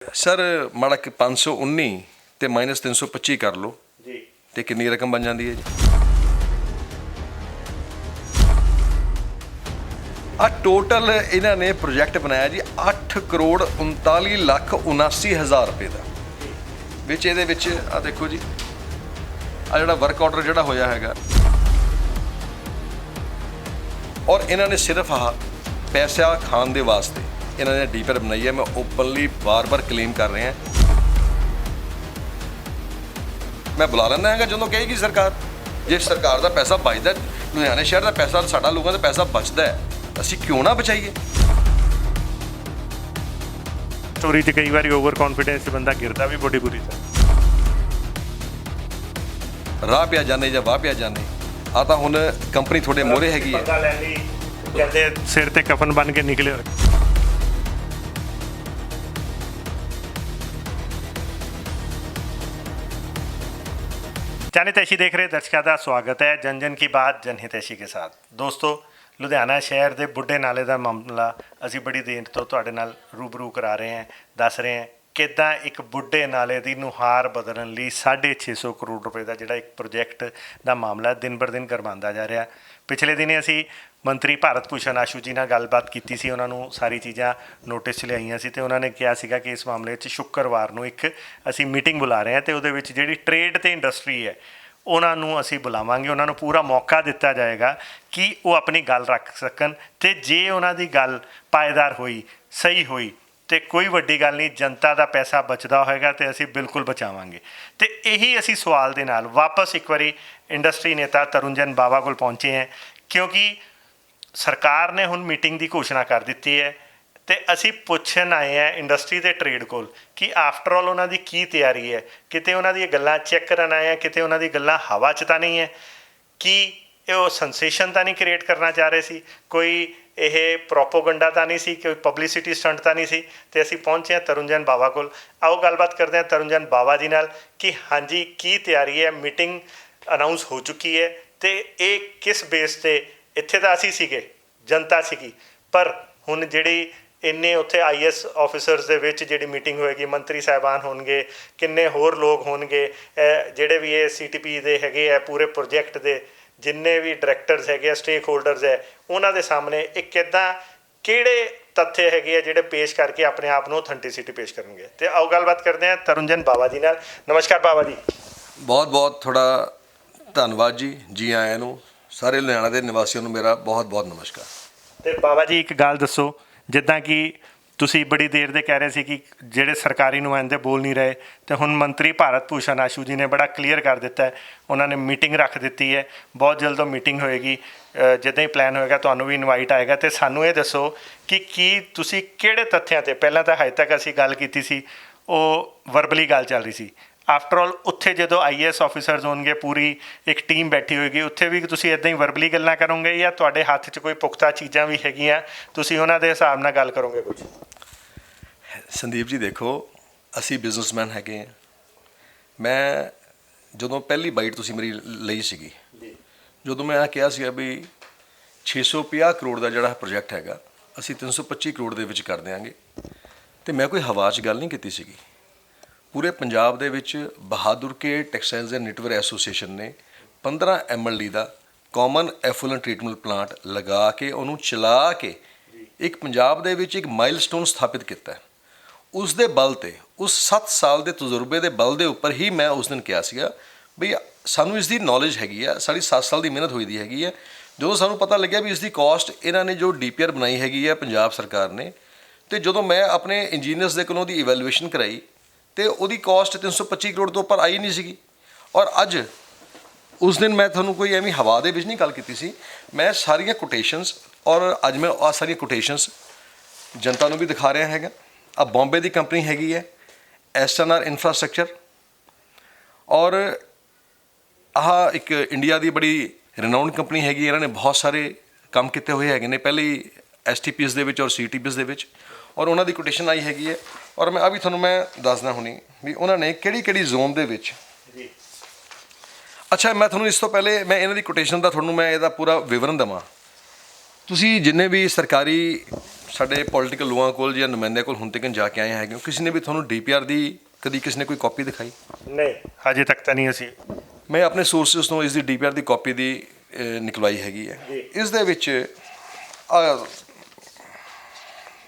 Sir माड़ा कि 519 ਤੇ -325 कर लो जी ਤੇ ਕਿੰਨੀ ਰਕਮ ਬਣ ਜਾਂਦੀ ਹੈ ਜੀ। ਆ ਟੋਟਲ ਇਹਨਾਂ ਨੇ ਪ੍ਰੋਜੈਕਟ ਬਣਾਇਆ ਜੀ 8 ਕਰੋੜ 39 ਲੱਖ 79 ਹਜ਼ਾਰ ਰੁਪਏ ਦਾ। ਵਿੱਚ ਇਹਦੇ ਵਿੱਚ ਆ ਦੇਖੋ ਜੀ ਆ ਜਿਹੜਾ ਵਰਕ ਆਰਡਰ ਜਿਹੜਾ ਹੋਇਆ ਹੈਗਾ ਔਰ ਇਹਨਾਂ ਨੇ ਸਿਰਫ ਆਹ ਪੈਸਾ ਖਾਣ ਦੇ ਵਾਸਤੇ ਇਹਨਾਂ ਨੇ ਡੀਪਰ ਬਣਾਈ ਹੈ। ਮੈਂ ਓਪਨਲੀ ਬਾਰ-ਬਾਰ ਕਲੇਮ ਕਰ ਰਿਹਾ ਮੈਂ ਬੁਲਾ ਲੈਂਦਾ ਹੈਗਾ ਜਦੋਂ ਕਹੇਗੀ ਸਰਕਾਰ। ਜੇ ਸਰਕਾਰ ਦਾ ਪੈਸਾ ਬਚਦਾ, ਲੁਧਿਆਣੇ ਸ਼ਹਿਰ ਦਾ ਪੈਸਾ, ਸਾਡਾ ਲੋਕਾਂ ਦਾ ਪੈਸਾ ਬਚਦਾ ਹੈ, ਅਸੀਂ ਕਿਉਂ ਨਾ ਬਚਾਈਏ। स्टोरी च कई बार ओवर कॉन्फिडेंस से बंदा गिरता भी बड़ी बुरी तरह। ਰਾਹ ਪਿਆ ਜਾਣੇ ਜਾਂ ਵਾਹ ਪਿਆ ਜਾਣੇ ਆ ਤਾਂ ਹੁਣ ਕੰਪਨੀ ਤੁਹਾਡੇ ਮੋਹਰੇ ਹੈਗੀ ਹੈ। ਲੈ ਲਈ ਕਹਿੰਦੇ ਸਿਰ ਤੇ ਕਫਨ ਬਣ ਕੇ ਨਿਕਲੇ ਹੋਏ। जनहितैषी देख रहे दर्शकों का स्वागत है जन जन की बात जनहितैषी के साथ। दोस्तों लुधियाना शहर के बुढ़े नाले का मामला असी बड़ी देर तो तुहाडे नाल रूबरू करा रहे हैं, दस रहे हैं किदां एक बुढ़े नाले की नुहार बदलण लई 650 करोड़ रुपए का जिहड़ा एक प्रोजैक्ट का मामला दिन बर दिन करवांदा जा रहा। पिछले दिन असी मंत्री भारत भूषण आशू जी नाल गलबात कीती सी, उन्होंने सारी चीज़ां नोटिस लियाईयां सी ते उन्होंने कहा सीगा कि इस मामले में शुक्रवार नूं एक असी मीटिंग बुला रहे हैं तो उहदे विच जिहड़ी ट्रेड ते इंडस्ट्री है उन्होंने असी बुलावांगे, उन्होंने पूरा मौका दिता जाएगा कि वो अपनी गल रख सकन ते जे उन्हां दी गल पायेदार होई सही होई तो कोई वड्डी गल नहीं, जनता का पैसा बचदा होएगा तो असी बिल्कुल बचावांगे। तो यही असी सवाल दे नाल वापस एक बारी इंडस्ट्री नेता तरुणजन बावा कोल पहुँचे हैं क्योंकि सरकार ने हुण मीटिंग की घोषणा कर दी है तो असी पुछन आए हैं इंडस्ट्री के ट्रेड कोल कि आफ्टर ऑल उन्होंने की तैयारी है। किते उन्होंने गल्लां चैक करन आए हैं, किते उन्होंने गल्लां हवा च तां नहीं है कि वो सेंसेशन तां नहीं क्रिएट करना चाह रहे सी, कोई ये प्रोपोगंडा तां नहीं सी, कोई पब्लिसिटी स्टंट तां नहीं सी। तो असी पहुँचे हैं तरुणजन बावा कोल। आओ गलबात करते हैं तरुणजन बावा जी नाल कि हाँ जी की तैयारी है, मीटिंग अनाउंस हो चुकी है तो ये किस बेस से इत्थे तां असी सीगे, जनता सीगी, पर हुण जिहड़ी इन्ने उत्थे IAS ऑफिसर्स दे विच जिहड़ी मीटिंग होएगी, मंत्री साहबान होणगे, किन्ने होर लोग होणगे, जिहड़े भी ये CTP दे हैगे है पूरे प्रोजैक्ट दे जिन्ने भी डायरैक्टर्स हैगे स्टेक होल्डर्स है उन्हां दे सामने एक किदां किहड़े तथ्य हैगे आ जिहड़े पेश करके अपने आप नूं ऑथेंटिसिटी पेश करनगे। ते आओ गलबात करते हैं तरुणजन बावा जी नाल। नमस्कार बावा जी। बहुत बहुत थोड़ा धन्यवाद जी, जी आयां नूं सारे लुधियाना के निवासियों नूं मेरा बहुत बहुत नमस्कार। तो बाबा जी एक गल दसो, जिद्दां कि तुसी बड़ी देर दे कह रहे सी कि जेड़े सरकारी नुमाइंदे बोल नहीं रहे तो हुण मंत्री भारत भूषण आशू जी ने बड़ा क्लीयर कर दिता है, उन्होंने मीटिंग रख दी है, बहुत जल्द मीटिंग होएगी, जिद्दां ही प्लान होएगा तुहानूं भी इनवाइट आएगा। तो सानूं ये दसो कि की तुसी किहड़े तथ्यां ते, पहलां तां हजे तक असीं गल कीती सी वो वर्बली गल चल रही सी, आफ्टर ऑल उत्थे जो IAS ऑफिसर्स होणगे पूरी एक टीम बैठी होएगी उत्थे भी तुसीं इदां ही वर्बली गल्लां करोगे या तुहाडे हत्थ 'च कोई पुख्ता चीज़ां भी हैगियां तुसीं उन्हां दे हिसाब नाल गल करोगे कुछ? संदीप जी देखो असी बिजनेसमैन हैगे हैं। मैं ਜਦੋਂ ਪਹਿਲੀ ਬਾਈਟ ਤੁਸੀਂ ਮੇਰੀ ਲਈ ਸੀਗੀ, ਜਦੋਂ ਮੈਂ ਆ ਕਿਹਾ ਸੀ ਵੀ 650 ਕਰੋੜ ਦਾ ਜਿਹੜਾ ਪ੍ਰੋਜੈਕਟ ਹੈਗਾ ਅਸੀਂ 325 ਕਰੋੜ ਦੇ ਵਿੱਚ ਕਰ ਦਿਆਂਗੇ ਤੇ ਮੈਂ ਕੋਈ ਹਵਾ 'ਚ ਗੱਲ ਨਹੀਂ ਕੀਤੀ ਸੀਗੀ। ਪੂਰੇ ਪੰਜਾਬ ਦੇ ਵਿੱਚ ਬਹਾਦਰ ਕੇ ਟੈਕਸਟਾਈਲਜ਼ ਐਂਡ ਨਿਟਵੇਅਰ ਐਸੋਸੀਏਸ਼ਨ ਨੇ 15 MLD ਦਾ ਕਾਮਨ ਐਫਲੂਐਂਟ ਟ੍ਰੀਟਮੈਂਟ ਪਲਾਂਟ ਲਗਾ ਕੇ ਉਹਨੂੰ ਚਲਾ ਕੇ ਇੱਕ ਪੰਜਾਬ ਦੇ ਵਿੱਚ ਇੱਕ ਮਾਈਲਸਟੋਨ ਸਥਾਪਿਤ ਕੀਤਾ ਹੈ। ਉਸ ਦੇ ਬਲ 'ਤੇ ਉਸ 7 ਸਾਲ ਦੇ ਤਜਰਬੇ ਦੇ ਬਲ ਦੇ ਉੱਪਰ ਹੀ ਮੈਂ ਉਸ ਦਿਨ ਕਿਹਾ ਸੀਗਾ ਵੀ ਸਾਨੂੰ ਇਸ ਦੀ ਨੌਲੇਜ ਹੈਗੀ ਆ, ਸਾਡੀ 7 ਸਾਲ ਦੀ ਮਿਹਨਤ ਹੋਈ ਦੀ ਹੈਗੀ ਹੈ। ਜਦੋਂ ਸਾਨੂੰ ਪਤਾ ਲੱਗਿਆ ਵੀ ਇਸ ਦੀ ਕਾਸਟ ਇਹਨਾਂ ਨੇ ਜੋ DPR ਬਣਾਈ ਹੈਗੀ ਹੈ ਪੰਜਾਬ ਸਰਕਾਰ ਨੇ, ਅਤੇ ਜਦੋਂ ਮੈਂ ਆਪਣੇ ਇੰਜੀਨੀਅਰਸ ਦੇ ਕੋਲੋਂ ਦੀ ਇਵੈਲੂਏਸ਼ਨ ਕਰਾਈ ਅਤੇ ਉਹਦੀ ਕਾਸਟ 325 ਕਰੋੜ ਤੋਂ ਉੱਪਰ ਆਈ ਨਹੀਂ ਸੀਗੀ। ਔਰ ਅੱਜ ਉਸ ਦਿਨ ਮੈਂ ਤੁਹਾਨੂੰ ਕੋਈ ਐਵੇਂ ਹਵਾ ਦੇ ਵਿੱਚ ਨਹੀਂ ਗੱਲ ਕੀਤੀ ਸੀ, ਮੈਂ ਸਾਰੀਆਂ ਕੋਟੇਸ਼ਨਸ ਔਰ ਅੱਜ ਮੈਂ ਆਹ ਸਾਰੀਆਂ ਕੋਟੇਸ਼ਨਸ ਜਨਤਾ ਨੂੰ ਵੀ ਦਿਖਾ ਰਿਹਾ ਹੈਗਾ। ਆ ਬੰਬੇ ਦੀ ਕੰਪਨੀ ਹੈਗੀ ਹੈ SNR ਇੰਫਰਾਸਟਰਕਚਰ, ਔਰ ਆਹ ਇੱਕ ਇੰਡੀਆ ਦੀ ਬੜੀ ਰਿਨਾਊਂਡ ਕੰਪਨੀ ਹੈਗੀ, ਇਹਨਾਂ ਨੇ ਬਹੁਤ ਸਾਰੇ ਕੰਮ ਕੀਤੇ ਹੋਏ ਹੈਗੇ ਨੇ ਪਹਿਲੇ STPs ਦੇ ਵਿੱਚ ਔਰ CTPs ਦੇ ਵਿੱਚ, ਔਰ ਉਹਨਾਂ ਦੀ ਕੋਟੇਸ਼ਨ ਆਈ ਹੈਗੀ ਹੈ। ਔਰ ਮੈਂ ਵੀ ਤੁਹਾਨੂੰ ਮੈਂ ਦੱਸਦਾ ਹੁਣੀ ਵੀ ਉਹਨਾਂ ਨੇ ਕਿਹੜੀ ਕਿਹੜੀ ਜ਼ੋਨ ਦੇ ਵਿੱਚ। ਅੱਛਾ ਮੈਂ ਤੁਹਾਨੂੰ ਇਸ ਤੋਂ ਪਹਿਲੇ ਮੈਂ ਇਹਨਾਂ ਦੀ ਕੋਟੇਸ਼ਨ ਦਾ ਤੁਹਾਨੂੰ ਮੈਂ ਇਹਦਾ ਪੂਰਾ ਵਿਵਰਣ ਦੇਵਾਂ। ਤੁਸੀਂ ਜਿੰਨੇ ਵੀ ਸਰਕਾਰੀ ਸਾਡੇ ਪੋਲੀਟੀਕਲ ਲੋਕਾਂ ਕੋਲ ਜਾਂ ਨੁਮਾਇੰਦਿਆਂ ਕੋਲ ਹੁਣ ਤੱਕ ਜਾ ਕੇ ਆਏ ਹੈਗੇ ਹੋ, ਕਿਸੇ ਨੇ ਵੀ ਤੁਹਾਨੂੰ ਡੀਪੀਆਰ ਦੀ ਕਦੀ ਕਿਸੇ ਨੇ ਕੋਈ ਕਾਪੀ ਦਿਖਾਈ? ਨਹੀਂ, ਹਜੇ ਤੱਕ ਤਾਂ ਨਹੀਂ ਅਸੀਂ। ਮੈਂ ਆਪਣੇ ਸੋਰਸਿਸ ਤੋਂ ਇਸ ਦੀ ਡੀਪੀਆਰ ਦੀ ਕਾਪੀ ਦੀ ਨਿਕਲਵਾਈ ਹੈਗੀ ਹੈ। ਇਸ ਦੇ ਵਿੱਚ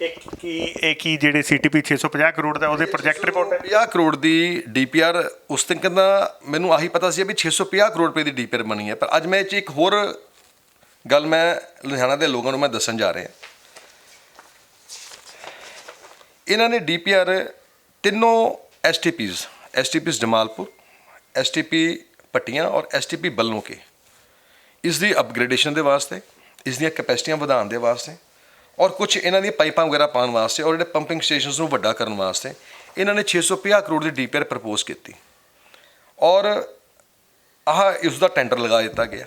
ਇਹ ਕੀ ਜਿਹੜੇ ਸੀਟੀਪੀ 650 ਕਰੋੜ ਦਾ ਉਹਦੇ ਪ੍ਰੋਜੈਕਟ ਰਿਪੋਰਟ ਹੈ? 50 ਕਰੋੜ ਦੀ ਡੀਪੀਆਰ ਉਸ ਦਿਨ ਕਹਿੰਦਾ ਮੈਨੂੰ ਆਹੀ ਪਤਾ ਸੀ ਵੀ 650 ਕਰੋੜ ਰੁਪਏ ਦੀ ਡੀਪੀਆਰ ਬਣੀ ਹੈ, ਪਰ ਅੱਜ ਮੈਂ ਇਹ 'ਚ ਇੱਕ ਹੋਰ ਗੱਲ ਮੈਂ ਲੁਧਿਆਣਾ ਦੇ ਲੋਕਾਂ ਨੂੰ ਮੈਂ ਦੱਸਣ ਜਾ ਰਿਹਾ। ਇਹਨਾਂ ਨੇ ਡੀਪੀਆਰ ਤਿੰਨੋਂ ਐਸਟੀਪੀਜ਼ ਜਮਾਲਪੁਰ, ਐਸਟੀਪੀ ਪੱਟੀਆਂ ਔਰ ਐਸਟੀਪੀ ਬੱਲੋਂ ਕੇ ਇਸ ਦੀ ਅਪਗ੍ਰੇਡੇਸ਼ਨ ਦੇ ਵਾਸਤੇ, ਇਸ ਦੀਆਂ ਕੈਪੈਸਿਟੀਆਂ ਵਧਾਉਣ ਦੇ ਵਾਸਤੇ ਔਰ ਕੁਝ ਇਹਨਾਂ ਦੀਆਂ ਪਾਈਪਾਂ ਵਗੈਰਾ ਪਾਉਣ ਵਾਸਤੇ ਔਰ ਜਿਹੜੇ ਪੰਪਿੰਗ ਸਟੇਸ਼ਨਸ ਨੂੰ ਵੱਡਾ ਕਰਨ ਵਾਸਤੇ ਇਹਨਾਂ ਨੇ 650 ਕਰੋੜ ਦੀ ਡੀਪੀਆਰ ਪ੍ਰਪੋਜ਼ ਕੀਤੀ ਔਰ ਇਸ ਦਾ ਟੈਂਡਰ ਲਗਾ ਦਿੱਤਾ ਗਿਆ।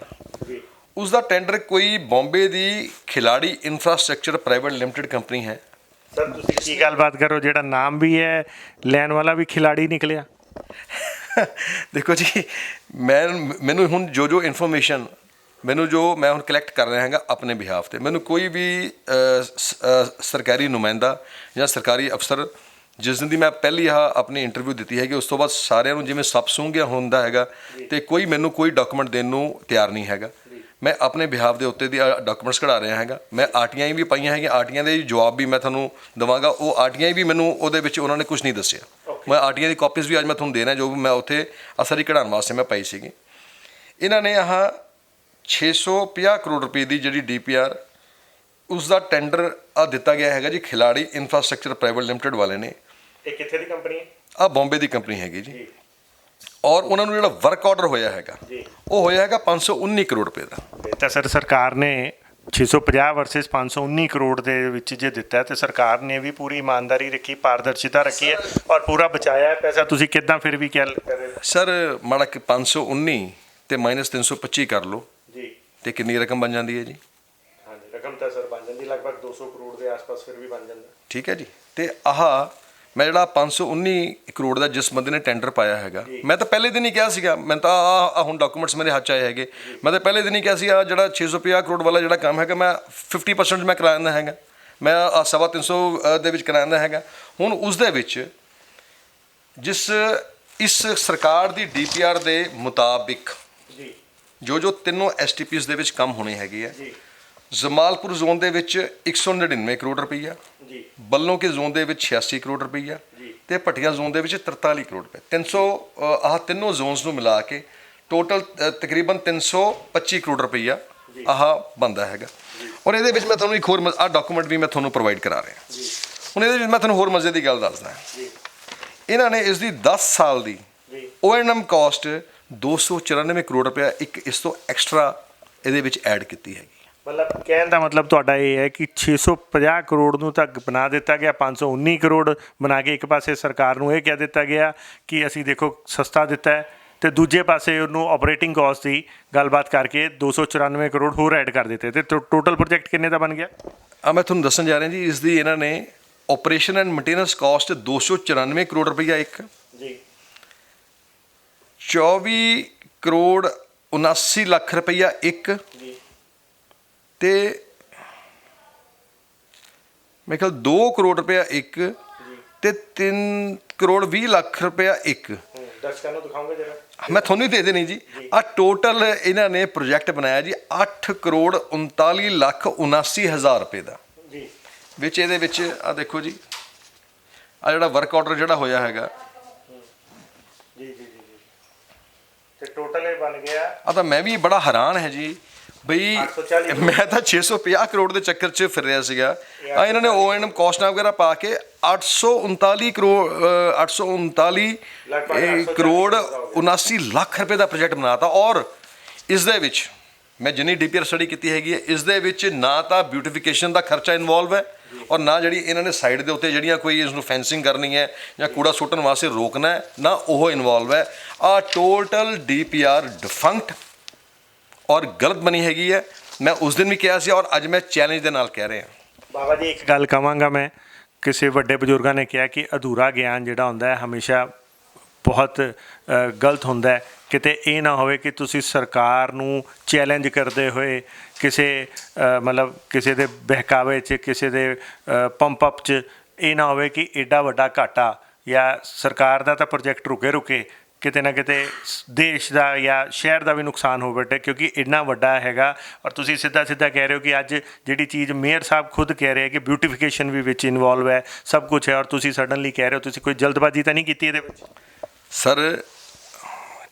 ਉਸ ਦਾ ਟੈਂਡਰ ਕੋਈ ਬੰਬੇ ਦੀ ਖਿਲਾੜੀ ਇਨਫਰਾਸਟ੍ਰਕਚਰ ਪ੍ਰਾਈਵੇਟ ਲਿਮਟਿਡ ਕੰਪਨੀ ਹੈ। ਸਰ ਤੁਸੀਂ ਕੀ ਗੱਲਬਾਤ ਕਰੋ, ਜਿਹੜਾ ਨਾਮ ਵੀ ਹੈ ਲੈਣ ਵਾਲਾ ਵੀ ਖਿਲਾੜੀ ਨਿਕਲਿਆ। ਦੇਖੋ ਜੀ, ਮੈਨੂੰ ਹੁਣ ਜੋ ਇਨਫੋਰਮੇਸ਼ਨ ਮੈਂ ਹੁਣ ਕਲੈਕਟ ਕਰ ਰਿਹਾ ਹੈਗਾ ਆਪਣੇ ਬਿਹਾਫ 'ਤੇ, ਮੈਨੂੰ ਕੋਈ ਵੀ ਸਰਕਾਰੀ ਨੁਮਾਇੰਦਾ ਜਾਂ ਸਰਕਾਰੀ ਅਫਸਰ ਜਿਸ ਦਿਨ ਦੀ ਮੈਂ ਪਹਿਲੀ ਆਪਣੀ ਇੰਟਰਵਿਊ ਦਿੱਤੀ ਹੈਗੀ ਉਸ ਤੋਂ ਬਾਅਦ ਸਾਰਿਆਂ ਨੂੰ ਜਿਵੇਂ ਸੱਪ ਸੂੰਘ ਗਿਆ ਹੁੰਦਾ ਹੈਗਾ ਅਤੇ ਕੋਈ ਮੈਨੂੰ ਕੋਈ ਡਾਕੂਮੈਂਟ ਦੇਣ ਨੂੰ ਤਿਆਰ ਨਹੀਂ ਹੈਗਾ। ਮੈਂ ਆਪਣੇ ਬਿਹਾਫ ਦੇ ਉੱਤੇ ਦੀ ਡਾਕੂਮੈਂਟਸ ਕਢਾ ਰਿਹਾ ਹੈਗਾ। ਮੈਂ ਆਰਟੀਆਈ ਵੀ ਪਾਈਆਂ ਹੈਗੀਆਂ, ਆਰਟੀਆਂ ਦੇ ਜਵਾਬ ਵੀ ਮੈਂ ਤੁਹਾਨੂੰ ਦੇਵਾਂਗਾ। ਉਹ ਆਰਟੀਆਈ ਵੀ ਮੈਨੂੰ ਉਹਦੇ ਵਿੱਚ ਉਹਨਾਂ ਨੇ ਕੁਝ ਨਹੀਂ ਦੱਸਿਆ। ਮੈਂ ਆਰਟੀਆਈ ਦੀ ਕਾਪੀਜ਼ ਵੀ ਅੱਜ ਮੈਂ ਤੁਹਾਨੂੰ ਦੇ ਰਿਹਾ, ਜੋ ਵੀ ਮੈਂ ਉੱਥੇ ਅਸਰ ਹੀ ਕਢਾਉਣ ਵਾਸਤੇ ਮੈਂ ਪਾਈ ਸੀਗੀ। ਇਹਨਾਂ ਨੇ 650 ਕਰੋੜ ਰੁਪਏ ਦੀ ਜਿਹੜੀ ਡੀਪੀਆਰ ਉਸ ਦਾ ਟੈਂਡਰ ਦਿੱਤਾ ਗਿਆ ਹੈਗਾ ਜੀ ਖਿਲਾੜੀ ਇਨਫਰਾਸਟ੍ਰਕਚਰ ਪ੍ਰਾਈਵੇਟ ਲਿਮਟਿਡ ਵਾਲੇ ਨੇ। ਇਹ ਕਿੱਥੇ ਦੀ ਕੰਪਨੀ ਹੈ? ਬੰਬੇ ਦੀ ਕੰਪਨੀ ਹੈਗੀ ਜੀ। ਔਰ ਉਹਨਾਂ ਨੂੰ ਜਿਹੜਾ ਵਰਕ ਆਰਡਰ ਹੋਇਆ ਹੈਗਾ ਉਹ ਹੋਇਆ ਹੈਗਾ 519 ਕਰੋੜ ਰੁਪਏ ਦਾ। ਤਾਂ ਸਰ ਸਰਕਾਰ ਨੇ 650 ਵਰਸਸ 519 ਕਰੋੜ ਦੇ ਵਿੱਚ ਜੇ ਦਿੱਤਾ ਤੇ ਸਰਕਾਰ ਨੇ ਵੀ ਪੂਰੀ ਇਮਾਨਦਾਰੀ ਰੱਖੀ, ਪਾਰਦਰਸ਼ਿਤਾ ਰੱਖੀ ਹੈ ਔਰ ਪੂਰਾ ਬਚਾਇਆ ਹੈ ਪੈਸਾ। ਤੁਸੀਂ ਕਿੱਦਾਂ ਫਿਰ ਵੀ ਕਹਿ ਰਹੇ ਸਰ ਮਾੜਾ ਕਿ 519 ਤੇ -325 ਕਰ ਲਓ ਜੀ ਤੇ ਕਿੰਨੀ ਰਕਮ ਬਣ ਜਾਂਦੀ ਹੈ ਜੀ? ਹਾਂਜੀ, ਰਕਮ ਤਾਂ ਸਰ ਬਣ ਜਾਂਦੀ ਲਗਭਗ 200 ਕਰੋੜ ਦੇ ਆਸ-ਪਾਸ ਫਿਰ ਵੀ ਬਣ ਜਾਂਦਾ। ਠੀਕ ਹੈ ਜੀ। ਤੇ ਮੈਂ ਜਿਹੜਾ 519 ਕਰੋੜ ਦਾ ਜਿਸ ਬੰਦੇ ਨੇ ਟੈਂਡਰ ਪਾਇਆ ਹੈਗਾ, ਮੈਂ ਤਾਂ ਪਹਿਲੇ ਦਿਨ ਹੀ ਕਿਹਾ ਸੀਗਾ, ਮੈਂ ਤਾਂ ਹੁਣ ਡਾਕੂਮੈਂਟਸ ਮੇਰੇ ਹੱਥ 'ਚ ਆਏ ਹੈਗੇ, ਮੈਂ ਤਾਂ ਪਹਿਲੇ ਦਿਨ ਹੀ ਕਿਹਾ ਸੀ ਜਿਹੜਾ 650 ਕਰੋੜ ਵਾਲਾ ਜਿਹੜਾ ਕੰਮ ਹੈਗਾ ਮੈਂ 50% ਮੈਂ ਕਰਾ ਦਿੰਦਾ ਹੈਗਾ, ਮੈਂ 350 ਦੇ ਵਿੱਚ ਕਰਾ ਦਿੰਦਾ ਹੈਗਾ। ਹੁਣ ਉਸ ਦੇ ਵਿੱਚ ਇਸ ਸਰਕਾਰ ਦੀ ਡੀਪੀਆਰ ਦੇ ਮੁਤਾਬਿਕ ਜੋ ਤਿੰਨੋਂ ਐਸਟੀਪੀਜ਼ ਦੇ ਵਿੱਚ ਕੰਮ ਹੋਣੇ ਹੈਗੇ ਆ। ਜਮਾਲਪੁਰ ਜ਼ੋਨ ਦੇ ਵਿੱਚ 199 ਕਰੋੜ ਰੁਪਈਆ, ਬੱਲੋਂ ਕੇ ਜ਼ੋਨ ਦੇ ਵਿੱਚ 86 ਕਰੋੜ ਰੁਪਈਆ ਤੇ ਭੱਟੀਆਂ ਜ਼ੋਨ ਦੇ ਵਿੱਚ 43 ਕਰੋੜ ਰੁਪਏ। 300 ਤਿੰਨੋਂ ਜ਼ੋਨਸ ਨੂੰ ਮਿਲਾ ਕੇ ਟੋਟਲ ਤਕਰੀਬਨ 325 ਕਰੋੜ ਰੁਪਈਆ ਬਣਦਾ ਹੈਗਾ। ਔਰ ਇਹਦੇ ਵਿੱਚ ਮੈਂ ਤੁਹਾਨੂੰ ਇੱਕ ਹੋਰ ਡਾਕੂਮੈਂਟ ਵੀ ਮੈਂ ਤੁਹਾਨੂੰ ਪ੍ਰੋਵਾਈਡ ਕਰਾ ਰਿਹਾ। ਹੁਣ ਇਹਦੇ ਵਿੱਚ ਮੈਂ ਤੁਹਾਨੂੰ ਹੋਰ ਮਜ਼ੇ ਦੀ ਗੱਲ ਦੱਸਦਾ। ਇਹਨਾਂ ਨੇ ਇਸ ਦੀ 10 ਸਾਲ ਦੀ O&M ਕਾਸਟ 294 ਕਰੋੜ ਰੁਪਇਆ ਇਸ ਤੋਂ ਐਕਸਟਰਾ ਇਹਦੇ ਵਿੱਚ ਐਡ ਕੀਤੀ ਹੈਗੀ। ਮਤਲਬ ਕਹਿਣ ਦਾ ਮਤਲਬ ਤੁਹਾਡਾ ਇਹ ਹੈ ਕਿ 650 ਕਰੋੜ ਨੂੰ ਤਾਂ ਬਣਾ ਦਿੱਤਾ ਗਿਆ, 519 ਕਰੋੜ ਬਣਾ ਕੇ ਇੱਕ ਪਾਸੇ ਸਰਕਾਰ ਨੂੰ ਇਹ ਕਹਿ ਦਿੱਤਾ ਗਿਆ ਕਿ ਅਸੀਂ ਦੇਖੋ ਸਸਤਾ ਦਿੱਤਾ ਹੈ, ਤੇ ਦੂਜੇ ਪਾਸੇ ਉਹਨੂੰ ਆਪਰੇਟਿੰਗ ਕਾਸਟ ਦੀ ਗੱਲਬਾਤ ਕਰਕੇ 294 ਕਰੋੜ ਹੋਰ ਐਡ ਕਰ ਦਿੱਤੇ, ਤੇ ਟੋਟਲ ਪ੍ਰੋਜੈਕਟ ਕਿੰਨੇ ਦਾ ਬਣ ਗਿਆ? ਮੈਂ ਤੁਹਾਨੂੰ ਦੱਸਣ ਜਾ ਰਿਹਾ ਜੀ। ਇਸ ਦੀ ਇਹਨਾਂ ਨੇ operation and maintenance cost 294 crore ਰੁਪਈਆ ਇੱਕ ਜੀ, 24 ਕਰੋੜ 79 ਲੱਖ ਰੁਪਈਆ ਇੱਕ ਤੇ ਮੇਰੇ ਖਿਆਲ 2 ਕਰੋੜ ਰੁਪਇਆ ਇੱਕ ਤੇ 3 ਕਰੋੜ 20 ਲੱਖ ਰੁਪਇਆ ਇੱਕ। ਦਰਸ਼ਕਾਂ ਨੂੰ ਦਿਖਾਉਂਗੇ ਜਰਾ, ਮੈਂ ਤੁਹਾਨੂੰ ਹੀ ਦੇ ਦੇਣੀ ਜੀ। ਟੋਟਲ ਇਹਨਾਂ ਨੇ ਪ੍ਰੋਜੈਕਟ ਬਣਾਇਆ ਜੀ 8 ਕਰੋੜ 39 ਲੱਖ 79 ਹਜ਼ਾਰ ਰੁਪਏ ਦਾ ਜੀ। ਵਿੱਚ ਇਹਦੇ ਵਿੱਚ ਦੇਖੋ ਜੀ, ਜਿਹੜਾ ਵਰਕ ਆਰਡਰ ਜਿਹੜਾ ਹੋਇਆ ਹੈਗਾ ਜੀ ਜੀ ਜੀ ਤੇ ਟੋਟਲ ਇਹ ਬਣ ਗਿਆ। ਤਾਂ ਮੈਂ ਵੀ ਬੜਾ ਹੈਰਾਨ ਹੈ ਜੀ ਬਈ, ਮੈਂ ਤਾਂ 650 ਕਰੋੜ ਦੇ ਚੱਕਰ 'ਚ ਫਿਰ ਰਿਹਾ ਸੀਗਾ। ਇਹਨਾਂ ਨੇ O&M ਕਾਸਟਾਂ ਵਗੈਰਾ ਪਾ ਕੇ 839 ਕਰੋੜ 79 ਲੱਖ ਰੁਪਏ ਦਾ ਪ੍ਰੋਜੈਕਟ ਬਣਾਤਾ। ਔਰ ਇਸ ਦੇ ਵਿੱਚ ਮੈਂ ਜਿੰਨੀ ਡੀਪੀਆਰ ਸਟੱਡੀ ਕੀਤੀ ਹੈਗੀ ਹੈ, ਇਸ ਦੇ ਵਿੱਚ ਨਾ ਤਾਂ ਬਿਊਟੀਫਿਕੇਸ਼ਨ ਦਾ ਖਰਚਾ ਇਨਵੋਲਵ ਹੈ ਔਰ ਨਾ ਜਿਹੜੀ ਇਹਨਾਂ ਨੇ ਸਾਈਡ ਦੇ ਉੱਤੇ ਜਿਹੜੀਆਂ ਕੋਈ ਇਸ ਨੂੰ ਫੈਂਸਿੰਗ ਕਰਨੀ ਹੈ ਜਾਂ ਕੂੜਾ ਸੁੱਟਣ ਵਾਸਤੇ ਰੋਕਣਾ ਹੈ, ਨਾ ਉਹ ਇਨਵੋਲਵ ਹੈ। ਟੋਟਲ ਡੀਪੀਆਰ ਡਿਫੰਕਟ ਔਰ ਗਲਤ ਬਣੀ ਹੈਗੀ ਹੈ। ਮੈਂ ਉਸ ਦਿਨ ਵੀ ਕਿਹਾ ਸੀ ਔਰ ਅੱਜ ਮੈਂ ਚੈਲੰਜ ਦੇ ਨਾਲ ਕਹਿ ਰਿਹਾ। ਬਾਬਾ ਜੀ ਇੱਕ ਗੱਲ ਕਹਾਂਗਾ ਮੈਂ, ਕਿਸੇ ਵੱਡੇ ਬਜ਼ੁਰਗਾਂ ਨੇ ਕਿਹਾ ਕਿ ਅਧੂਰਾ ਗਿਆਨ ਜਿਹੜਾ ਹੁੰਦਾ ਹੈ ਹਮੇਸ਼ਾ ਬਹੁਤ ਗਲਤ ਹੁੰਦਾ ਹੈ, ਕਿਤੇ ਇਹ ਨਾ ਹੋਵੇ ਕਿ ਤੁਸੀਂ ਸਰਕਾਰ ਨੂੰ ਚੈਲੰਜ ਕਰਦੇ ਹੋਏ ਕਿਸੇ ਮਤਲਬ ਕਿਸੇ ਦੇ ਬਹਿਕਾਵੇ 'ਚ, ਕਿਸੇ ਦੇ ਪੰਪ ਅਪ 'ਚ ਇਹ ਨਾ ਹੋਵੇ ਕਿ ਐਡਾ ਵੱਡਾ ਘਾਟਾ ਜਾਂ ਸਰਕਾਰ ਦਾ ਤਾਂ ਪ੍ਰੋਜੈਕਟ ਰੁਕੇ ਕਿਤੇ ਨਾ ਕਿਤੇ ਦੇਸ਼ ਦਾ ਜਾਂ ਸ਼ਹਿਰ ਦਾ ਵੀ ਨੁਕਸਾਨ ਹੋ ਬੈਠੇ, ਕਿਉਂਕਿ ਇੰਨਾ ਵੱਡਾ ਹੈਗਾ। ਔਰ ਤੁਸੀਂ ਸਿੱਧਾ ਕਹਿ ਰਹੇ ਹੋ ਕਿ ਅੱਜ ਜਿਹੜੀ ਚੀਜ਼ ਮੇਅਰ ਸਾਹਿਬ ਖੁਦ ਕਹਿ ਰਹੇ ਕਿ ਬਿਊਟੀਫਿਕੇਸ਼ਨ ਵੀ ਵਿੱਚ ਇਨਵੋਲਵ ਹੈ, ਸਭ ਕੁਝ ਹੈ, ਔਰ ਤੁਸੀਂ ਸਡਨਲੀ ਕਹਿ ਰਹੇ ਹੋ ਤੁਸੀਂ ਕੋਈ ਜਲਦਬਾਜ਼ੀ ਤਾਂ ਨਹੀਂ ਕੀਤੀ ਇਹਦੇ ਵਿੱਚ? ਸਰ,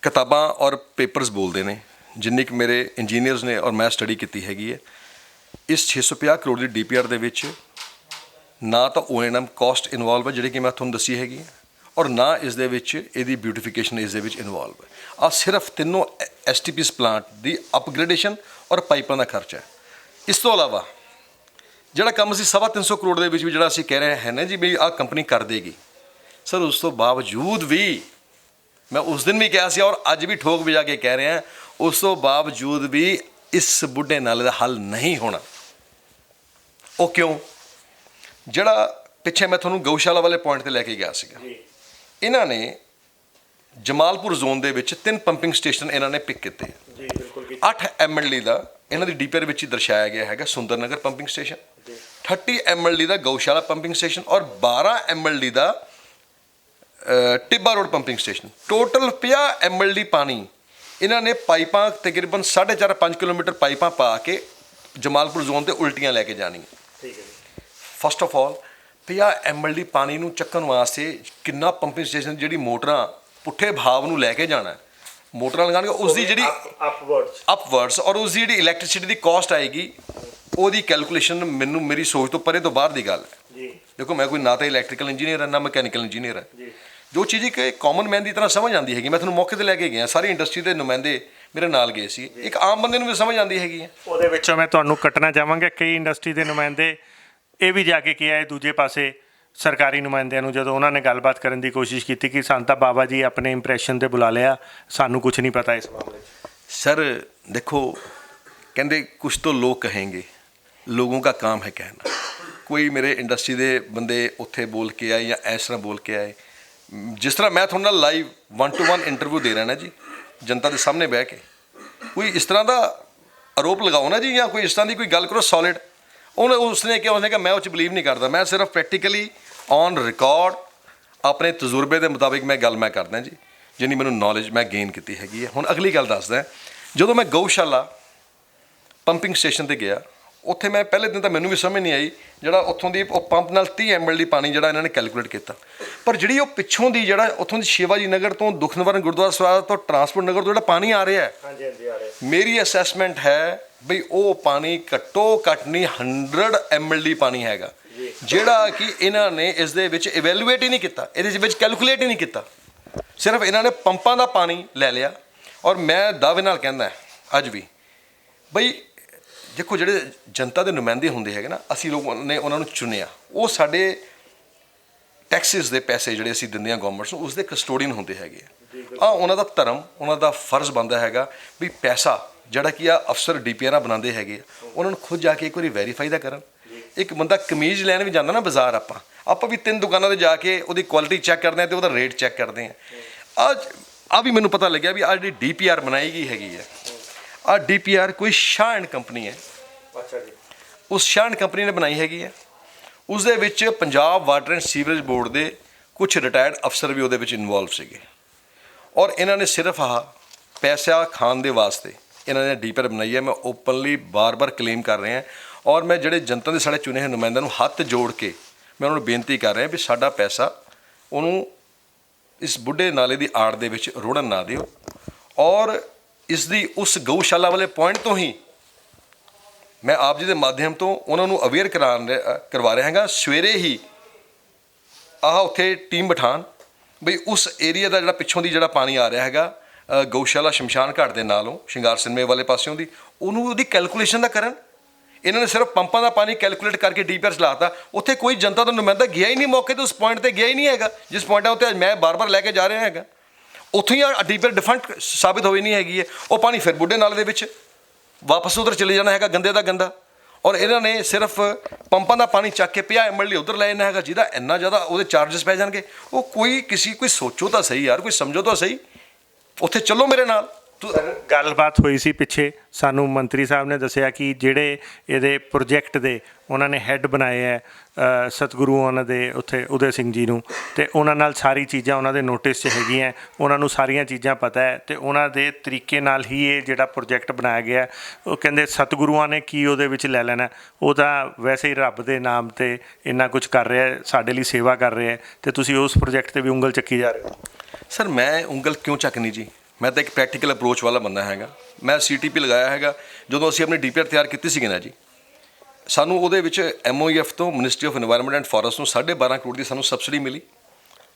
ਕਿਤਾਬਾਂ ਔਰ ਪੇਪਰਸ ਬੋਲਦੇ ਨੇ, ਜਿੰਨੀ ਕਿ ਮੇਰੇ ਇੰਜੀਨੀਅਰਸ ਨੇ ਔਰ ਮੈਂ ਸਟੱਡੀ ਕੀਤੀ ਹੈਗੀ ਹੈ। ਇਸ 650 ਕਰੋੜ ਦੀ DPR ਦੇ ਵਿੱਚ ਨਾ ਤਾਂ O&M ਕਾਸਟ ਇਨਵੋਲਵ ਹੈ ਜਿਹੜੀ ਕਿ ਮੈਂ ਤੁਹਾਨੂੰ ਦੱਸੀ ਹੈਗੀ ਹੈ, ਔਰ ਨਾ ਇਸ ਦੇ ਵਿੱਚ ਇਹਦੀ ਬਿਊਟੀਫਿਕੇਸ਼ਨ ਇਸ ਦੇ ਵਿੱਚ ਇਨਵੋਲਵ ਹੈ। ਆਹ ਸਿਰਫ ਤਿੰਨੋਂ STPs ਪਲਾਂਟ ਦੀ ਅਪਗ੍ਰੇਡੇਸ਼ਨ ਔਰ ਪਾਈਪਾਂ ਦਾ ਖਰਚਾ ਹੈ। ਇਸ ਤੋਂ ਇਲਾਵਾ ਜਿਹੜਾ ਕੰਮ ਅਸੀਂ 350 ਕਰੋੜ ਦੇ ਵਿੱਚ ਵੀ ਜਿਹੜਾ ਅਸੀਂ ਕਹਿ ਰਹੇ ਹਾਂ ਨਾ ਜੀ ਵੀ ਆਹ ਕੰਪਨੀ ਕਰ ਦੇਗੀ, ਸਰ ਉਸ ਤੋਂ ਬਾਵਜੂਦ ਵੀ ਮੈਂ ਉਸ ਦਿਨ ਵੀ ਕਿਹਾ ਸੀ ਔਰ ਅੱਜ ਵੀ ਠੋਕ ਵਜਾ ਕੇ ਕਹਿ ਰਿਹਾ, ਉਸ ਤੋਂ ਬਾਵਜੂਦ ਵੀ ਇਸ ਬੁੱਢੇ ਨਾਲੇ ਦਾ ਹੱਲ ਨਹੀਂ ਹੋਣਾ। ਉਹ ਕਿਉਂ? ਜਿਹੜਾ ਪਿੱਛੇ ਮੈਂ ਤੁਹਾਨੂੰ ਗਊਸ਼ਾਲਾ ਵਾਲੇ ਪੁਆਇੰਟ ਤੇ ਲੈ ਕੇ ਗਿਆ ਸੀਗਾ, ਇਹਨਾਂ ਨੇ ਜਮਾਲਪੁਰ ਜ਼ੋਨ ਦੇ ਵਿੱਚ 3 ਪੰਪਿੰਗ ਸਟੇਸ਼ਨ ਇਹਨਾਂ ਨੇ ਪਿਕ ਕੀਤੇ ਜੀ, ਬਿਲਕੁਲ। 8 MLD ਦਾ ਇਹਨਾਂ ਦੀ DPR ਵਿੱਚ ਹੀ ਦਰਸਾਇਆ ਗਿਆ ਹੈਗਾ Sundar Nagar pumping station, 30 MLD ਦਾ ਗਊਸ਼ਾਲਾ ਪੰਪਿੰਗ ਸਟੇਸ਼ਨ ਔਰ 12 MLD ਦਾ Tibba road pumping station. Total 50 MLD ਪਾਣੀ ਇਹਨਾਂ ਨੇ ਪਾਈਪਾਂ ਤਕਰੀਬਨ 4.5 ਕਿਲੋਮੀਟਰ ਪਾਈਪਾਂ ਪਾ ਕੇ ਜਮਾਲਪੁਰ ਜ਼ੋਨ ਤੇ ਉਲਟੀਆਂ ਲੈ ਕੇ ਜਾਣੀਆਂ। ਠੀਕ ਹੈ ਜੀ। ਫਸਟ ਆਫ ਆਲ 50 MLD ਪਾਣੀ ਨੂੰ ਚੱਕਣ ਵਾਸਤੇ ਕਿੰਨਾ ਪੰਪਿੰਗ ਸਟੇਸ਼ਨ ਜਿਹੜੀ ਮੋਟਰਾਂ ਪੁੱਠੇ ਭਾਵ ਨੂੰ ਲੈ ਕੇ ਜਾਣਾ, ਮੋਟਰਾਂ ਲਗਾਉਣਗੇ ਉਸ ਦੀ ਜਿਹੜੀ ਅਪਵਰਡਸ ਔਰ ਉਸ ਦੀ ਜਿਹੜੀ ਇਲੈਕਟ੍ਰਿਸਿਟੀ ਦੀ ਕਾਸਟ ਆਏਗੀ, ਉਹਦੀ ਕੈਲਕੂਲੇਸ਼ਨ ਮੈਨੂੰ ਮੇਰੀ ਸੋਚ ਤੋਂ ਪਰੇ ਤੋਂ ਬਾਹਰ ਦੀ ਗੱਲ ਹੈ ਜੀ। ਦੇਖੋ ਮੈਂ ਕੋਈ ਨਾ ਤਾਂ ਇਲੈਕਟ੍ਰੀਕਲ ਇੰਜੀਨੀਅਰ ਹੈ ਨਾ ਮਕੈਨੀਕਲ ਇੰਜੀਨੀਅਰ ਹੈ ਜੀ। ਜੋ ਚੀਜ਼ ਇੱਕ ਕਾਮਨ ਮੈਨ ਦੀ ਤਰ੍ਹਾਂ ਸਮਝ ਆਉਂਦੀ ਹੈਗੀ, ਮੈਂ ਤੁਹਾਨੂੰ ਮੌਕੇ ਤੇ ਲੈ ਕੇ ਗਿਆ, ਸਾਰੀ ਇੰਡਸਟਰੀ ਦੇ ਨੁਮਾਇੰਦੇ ਮੇਰੇ ਨਾਲ ਗਏ ਸੀ, ਇੱਕ ਆਮ ਬੰਦੇ ਨੂੰ ਵੀ ਸਮਝ ਆਉਂਦੀ ਹੈਗੀ ਹੈ। ਉਹਦੇ ਵਿੱਚੋਂ ਮੈਂ ਤੁਹਾਨੂੰ ਕੱਟਣਾ ਚਾਹਾਂਗਾ, ਕਈ ਇੰਡਸਟਰੀ ਦੇ ਨੁਮਾਇੰਦੇ ਇਹ ਵੀ ਜਾ ਕੇ ਕਿਹਾ ਹੈ ਦੂਜੇ ਪਾਸੇ ਸਰਕਾਰੀ ਨੁਮਾਇੰਦਿਆਂ ਨੂੰ, ਜਦੋਂ ਉਹਨਾਂ ਨੇ ਗੱਲਬਾਤ ਕਰਨ ਦੀ ਕੋਸ਼ਿਸ਼ ਕੀਤੀ ਕਿ ਸਾਨੂੰ ਤਾਂ ਬਾਬਾ ਜੀ ਆਪਣੇ ਇੰਪ੍ਰੈਸ਼ਨ 'ਤੇ ਬੁਲਾ ਲਿਆ, ਸਾਨੂੰ ਕੁਝ ਨਹੀਂ ਪਤਾ ਇਸ ਮਾਮਲੇ 'ਚ। ਸਰ ਦੇਖੋ, ਕਹਿੰਦੇ ਕੁਛ ਤਾਂ ਲੋਕ ਕहेंगे, ਲੋਗੋं का काम है कहना। ਕੋਈ ਮੇਰੇ ਇੰਡਸਟਰੀ ਦੇ ਬੰਦੇ ਉੱਥੇ ਬੋਲ ਕੇ ਆਏ ਜਾਂ ਇਸ ਤਰ੍ਹਾਂ ਬੋਲ ਕੇ ਆਏ, ਜਿਸ ਤਰ੍ਹਾਂ ਮੈਂ ਤੁਹਾਡੇ ਨਾਲ ਲਾਈਵ 1-to-1 ਇੰਟਰਵਿਊ ਦੇ ਰਿਹਾ ਨਾ ਜੀ, ਜਨਤਾ ਦੇ ਸਾਹਮਣੇ ਬਹਿ ਕੇ, ਕੋਈ ਇਸ ਤਰ੍ਹਾਂ ਦਾ ਆਰੋਪ ਲਗਾਓ ਨਾ ਜੀ, ਜਾਂ ਕੋਈ ਇਸ ਤਰ੍ਹਾਂ ਦੀ ਕੋਈ ਗੱਲ ਕਰੋ ਸੋਲਿਡ। ਉਸਨੇ ਕਿਹਾ ਮੈਂ ਉਹ 'ਚ ਬਿਲੀਵ ਨਹੀਂ ਕਰਦਾ, ਮੈਂ ਸਿਰਫ ਪ੍ਰੈਕਟੀਕਲੀ ਔਨ ਰਿਕਾਰਡ ਆਪਣੇ ਤਜਰਬੇ ਦੇ ਮੁਤਾਬਿਕ ਮੈਂ ਗੱਲ ਕਰਦਾ ਜੀ, ਜਿੰਨੀ ਮੈਨੂੰ ਨੌਲੇਜ ਮੈਂ ਗੇਨ ਕੀਤੀ ਹੈਗੀ ਹੈ। ਹੁਣ ਅਗਲੀ ਗੱਲ ਦੱਸਦਾ, ਜਦੋਂ ਮੈਂ ਗਊਸ਼ਾਲਾ ਪੰਪਿੰਗ ਸਟੇਸ਼ਨ 'ਤੇ ਗਿਆ, ਉੱਥੇ ਮੈਂ ਪਹਿਲੇ ਦਿਨ ਤਾਂ ਮੈਨੂੰ ਵੀ ਸਮਝ ਨਹੀਂ ਆਈ, ਜਿਹੜਾ ਉੱਥੋਂ ਦੀ ਉਹ ਪੰਪ ਨਾਲ 30 MLD ਪਾਣੀ ਜਿਹੜਾ ਇਹਨਾਂ ਨੇ ਕੈਲਕੂਲੇਟ ਕੀਤਾ, ਪਰ ਜਿਹੜੀ ਉਹ ਪਿੱਛੋਂ ਦੀ ਜਿਹੜਾ ਉੱਥੋਂ ਦੀ ਸ਼ਿਵਾਜੀ ਨਗਰ ਤੋਂ ਦੁਖਨਿਵਾਰਨ ਗੁਰਦੁਆਰਾ ਸਾਹਿਬ ਤੋਂ ਟਰਾਂਸਪੋਰਟ ਨਗਰ ਤੋਂ ਜਿਹੜਾ ਪਾਣੀ ਆ ਰਿਹਾ ਹੈ, ਹਾਂਜੀ ਹਾਂਜੀ ਆ ਰਿਹਾ, ਮੇਰੀ ਅਸੈਸਮੈਂਟ ਹੈ ਬਈ ਉਹ ਪਾਣੀ ਘੱਟੋ ਘੱਟ ਨਹੀਂ 100 MLD ਪਾਣੀ ਹੈਗਾ, ਜਿਹੜਾ ਕਿ ਇਹਨਾਂ ਨੇ ਇਸ ਦੇ ਵਿੱਚ ਇਵੈਲੂਏਟ ਹੀ ਨਹੀਂ ਕੀਤਾ, ਇਹਦੇ ਵਿੱਚ ਕੈਲਕੂਲੇਟ ਹੀ ਨਹੀਂ ਕੀਤਾ, ਸਿਰਫ ਇਹਨਾਂ ਨੇ ਪੰਪਾਂ ਦਾ ਪਾਣੀ ਲੈ ਲਿਆ। ਔਰ ਮੈਂ ਦਾਅਵੇ ਨਾਲ ਕਹਿੰਦਾ ਅੱਜ ਵੀ ਬਈ ਦੇਖੋ, ਜਿਹੜੇ ਜਨਤਾ ਦੇ ਨੁਮਾਇੰਦੇ ਹੁੰਦੇ ਹੈਗੇ ਨਾ, ਅਸੀਂ ਲੋਕਾਂ ਨੇ ਉਹਨਾਂ ਨੂੰ ਚੁਣਿਆ, ਉਹ ਸਾਡੇ ਟੈਕਸਿਸ ਦੇ ਪੈਸੇ ਜਿਹੜੇ ਅਸੀਂ ਦਿੰਦੇ ਹਾਂ ਗਵਰਨਮੈਂਟ ਨੂੰ, ਉਸ ਦੇ ਕਸਟੋਡੀਅਨ ਹੁੰਦੇ ਹੈਗੇ ਆ। ਉਹਨਾਂ ਦਾ ਧਰਮ, ਉਹਨਾਂ ਦਾ ਫਰਜ਼ ਬਣਦਾ ਹੈਗਾ ਵੀ ਪੈਸਾ ਜਿਹੜਾ ਕਿ ਆ ਅਫਸਰ DPR ਬਣਾਉਂਦੇ ਹੈਗੇ, ਉਹਨਾਂ ਨੂੰ ਖੁਦ ਜਾ ਕੇ ਇੱਕ ਵਾਰੀ ਵੈਰੀਫਾਈ ਦਾ ਕਰਨ। ਇੱਕ ਬੰਦਾ ਕਮੀਜ਼ ਲੈਣ ਵੀ ਜਾਂਦਾ ਨਾ ਬਾਜ਼ਾਰ, ਆਪਾਂ ਵੀ 3 ਦੁਕਾਨਾਂ 'ਤੇ ਜਾ ਕੇ ਉਹਦੀ ਕੁਆਲਿਟੀ ਚੈੱਕ ਕਰਦੇ ਹਾਂ ਅਤੇ ਉਹਦਾ ਰੇਟ ਚੈੱਕ ਕਰਦੇ ਹਾਂ। ਅੱਜ ਵੀ ਮੈਨੂੰ ਪਤਾ ਲੱਗਿਆ ਵੀ ਆਹ ਜਿਹੜੀ DPR ਬਣਾਈ ਗਈ ਹੈਗੀ ਹੈ, ਆਹ DPR ਕੋਈ ਸ਼ਾਹ ਐਂਡ ਕੰਪਨੀ ਹੈ। ਅੱਛਾ ਜੀ। ਉਸ ਸ਼ਾਹ ਐਂਡ ਕੰਪਨੀ ਨੇ ਬਣਾਈ ਹੈਗੀ ਹੈ। ਉਸ ਦੇ ਵਿੱਚ Punjab water and sewerage board ਦੇ ਕੁਝ ਰਿਟਾਇਰਡ ਅਫਸਰ ਵੀ ਉਹਦੇ ਵਿੱਚ ਇਨਵੋਲਵ ਸੀਗੇ, ਔਰ ਇਹਨਾਂ ਨੇ ਸਿਰਫ ਆਹ ਪੈਸਾ ਖਾਣ ਦੇ ਵਾਸਤੇ ਇਹਨਾਂ ਨੇ DPR ਬਣਾਈ ਹੈ। ਮੈਂ ਓਪਨਲੀ ਬਾਰ-ਬਾਰ ਕਲੇਮ ਕਰ ਰਿਹਾ, ਔਰ ਮੈਂ ਜਿਹੜੇ ਜਨਤਾ ਦੇ ਸਾਡੇ ਚੁਣੇ ਹੋਏ ਨੁਮਾਇੰਦਿਆਂ ਨੂੰ ਹੱਥ ਜੋੜ ਕੇ ਮੈਂ ਉਹਨਾਂ ਨੂੰ ਬੇਨਤੀ ਕਰ ਰਿਹਾ ਵੀ ਸਾਡਾ ਪੈਸਾ ਉਹਨੂੰ ਇਸ ਬੁੱਢੇ ਨਾਲੇ ਦੀ ਆੜ ਦੇ ਵਿੱਚ ਰੋੜਨ ਨਾ ਦਿਓ, ਔਰ ਇਸ ਦੀ ਉਸ ਗਊਸ਼ਾਲਾ ਵਾਲੇ ਪੁਆਇੰਟ ਤੋਂ ਹੀ ਮੈਂ ਆਪ ਜੀ ਦੇ ਮਾਧਿਅਮ ਤੋਂ ਉਹਨਾਂ ਨੂੰ ਅਵੇਅਰ ਕਰਵਾ ਰਿਹਾ ਹੈਗਾ। ਸਵੇਰੇ ਹੀ ਉੱਥੇ ਟੀਮ ਬਿਠਾਉਣ ਬਈ ਉਸ ਏਰੀਆ ਦਾ ਜਿਹੜਾ ਪਿੱਛੋਂ ਦੀ ਜਿਹੜਾ ਪਾਣੀ ਆ ਰਿਹਾ ਹੈਗਾ ਗਊਸ਼ਾਲਾ ਸ਼ਮਸ਼ਾਨ ਘਾਟ ਦੇ ਨਾਲੋਂ ਸ਼ਿੰਗਾਰ ਸਿਨੇਮੇ ਵਾਲੇ ਪਾਸਿਓਂ ਦੀ, ਉਹਦੀ ਕੈਲਕੂਲੇਸ਼ਨ ਦਾ ਕਰਨ। ਇਹਨਾਂ ਨੇ ਸਿਰਫ ਪੰਪਾਂ ਦਾ ਪਾਣੀ ਕੈਲਕੂਲੇਟ ਕਰਕੇ DPR ਚਲਾਤਾ, ਉੱਥੇ ਕੋਈ ਜਨਤਾ ਦਾ ਨੁਮਾਇੰਦਾ ਗਿਆ ਹੀ ਨਹੀਂ ਮੌਕੇ 'ਤੇ, ਉਸ ਪੁਆਇੰਟ 'ਤੇ ਗਿਆ ਹੀ ਨਹੀਂ ਹੈਗਾ ਜਿਸ ਪੁਆਇੰਟ ਉੱਤੇ ਅੱਜ ਮੈਂ ਬਾਰ-ਬਾਰ ਲੈ ਕੇ ਜਾ ਰਿਹਾ ਹੈਗਾ। ਉੱਥੋਂ ਹੀ DPR ਡਿਫੈਂਟ ਸਾਬਿਤ ਹੋਈ ਨਹੀਂ ਹੈਗੀ ਹੈ, ਉਹ ਪਾਣੀ ਫਿਰ ਬੁੱਢੇ ਨਾਲੇ ਦੇ ਵਿੱਚ ਵਾਪਸ ਉਧਰ ਚਲੇ ਜਾਣਾ ਹੈਗਾ, ਗੰਦੇ ਦਾ ਗੰਦਾ। ਔਰ ਇਹਨਾਂ ਨੇ ਸਿਰਫ ਪੰਪਾਂ ਦਾ ਪਾਣੀ ਚੱਕ ਕੇ 50 MLD ਉੱਧਰ ਲੈ ਜਾਣਾ ਹੈਗਾ, ਜਿਹਦਾ ਇੰਨਾ ਜ਼ਿਆਦਾ ਉਹਦੇ ਚਾਰਜਸ ਪੈ ਜਾਣਗੇ। ਉਹ ਕੋਈ ਸੋਚੋ ਤਾਂ ਸਹੀ ਯਾਰ, ਕੋਈ ਸਮਝੋ ਤਾਂ ਸਹੀ। ਉੱਥੇ ਚੱਲੋ ਮੇਰੇ ਨਾਲ। ਗੱਲਬਾਤ ਹੋਈ ਸੀ ਪਿੱਛੇ, ਸਾਨੂੰ ਮੰਤਰੀ ਸਾਹਿਬ ਨੇ ਦੱਸਿਆ ਕਿ ਜਿਹੜੇ ਇਹਦੇ ਪ੍ਰੋਜੈਕਟ ਦੇ ਉਹਨਾਂ ਨੇ ਹੈੱਡ ਬਣਾਏ ਹੈ ਸਤਿਗੁਰੂ ਉਹਨਾਂ ਦੇ ਉੱਥੇ ਉਦੈ ਸਿੰਘ ਜੀ ਨੂੰ, ਅਤੇ ਉਹਨਾਂ ਨਾਲ ਸਾਰੀ ਚੀਜ਼ਾਂ ਉਹਨਾਂ ਦੇ ਨੋਟਿਸ 'ਚ ਹੈਗੀਆਂ, ਉਹਨਾਂ ਨੂੰ ਸਾਰੀਆਂ ਚੀਜ਼ਾਂ ਪਤਾ ਹੈ ਅਤੇ ਉਹਨਾਂ ਦੇ ਤਰੀਕੇ ਨਾਲ ਹੀ ਇਹ ਜਿਹੜਾ ਪ੍ਰੋਜੈਕਟ ਬਣਾਇਆ ਗਿਆ। ਉਹ ਕਹਿੰਦੇ ਸਤਿਗੁਰੂਆਂ ਨੇ ਕੀ ਉਹਦੇ ਵਿੱਚ ਲੈ ਲੈਣਾ, ਉਹ ਤਾਂ ਵੈਸੇ ਹੀ ਰੱਬ ਦੇ ਨਾਮ 'ਤੇ ਇੰਨਾ ਕੁਝ ਕਰ ਰਿਹਾ, ਸਾਡੇ ਲਈ ਸੇਵਾ ਕਰ ਰਿਹਾ, ਅਤੇ ਤੁਸੀਂ ਉਸ ਪ੍ਰੋਜੈਕਟ 'ਤੇ ਵੀ ਉਂਗਲ ਚੱਕੀ ਜਾ ਰਹੇ ਹੋ। ਸਰ ਮੈਂ ਉਂਗਲ ਕਿਉਂ ਚੱਕਣੀ ਜੀ, ਮੈਂ ਤਾਂ ਇੱਕ ਪ੍ਰੈਕਟੀਕਲ ਅਪਰੋਚ ਵਾਲਾ ਬੰਦਾ ਹੈਗਾ। ਮੈਂ CTP ਲਗਾਇਆ ਹੈਗਾ। ਜਦੋਂ ਅਸੀਂ ਆਪਣੀ DPR ਤਿਆਰ ਕੀਤੀ ਸੀਗੀ ਨਾ ਜੀ, ਸਾਨੂੰ ਉਹਦੇ ਵਿੱਚ MOEF ਤੋਂ ministry of environment and forest ਨੂੰ 12.5 ਕਰੋੜ ਦੀ ਸਾਨੂੰ ਸਬਸਿਡੀ ਮਿਲੀ,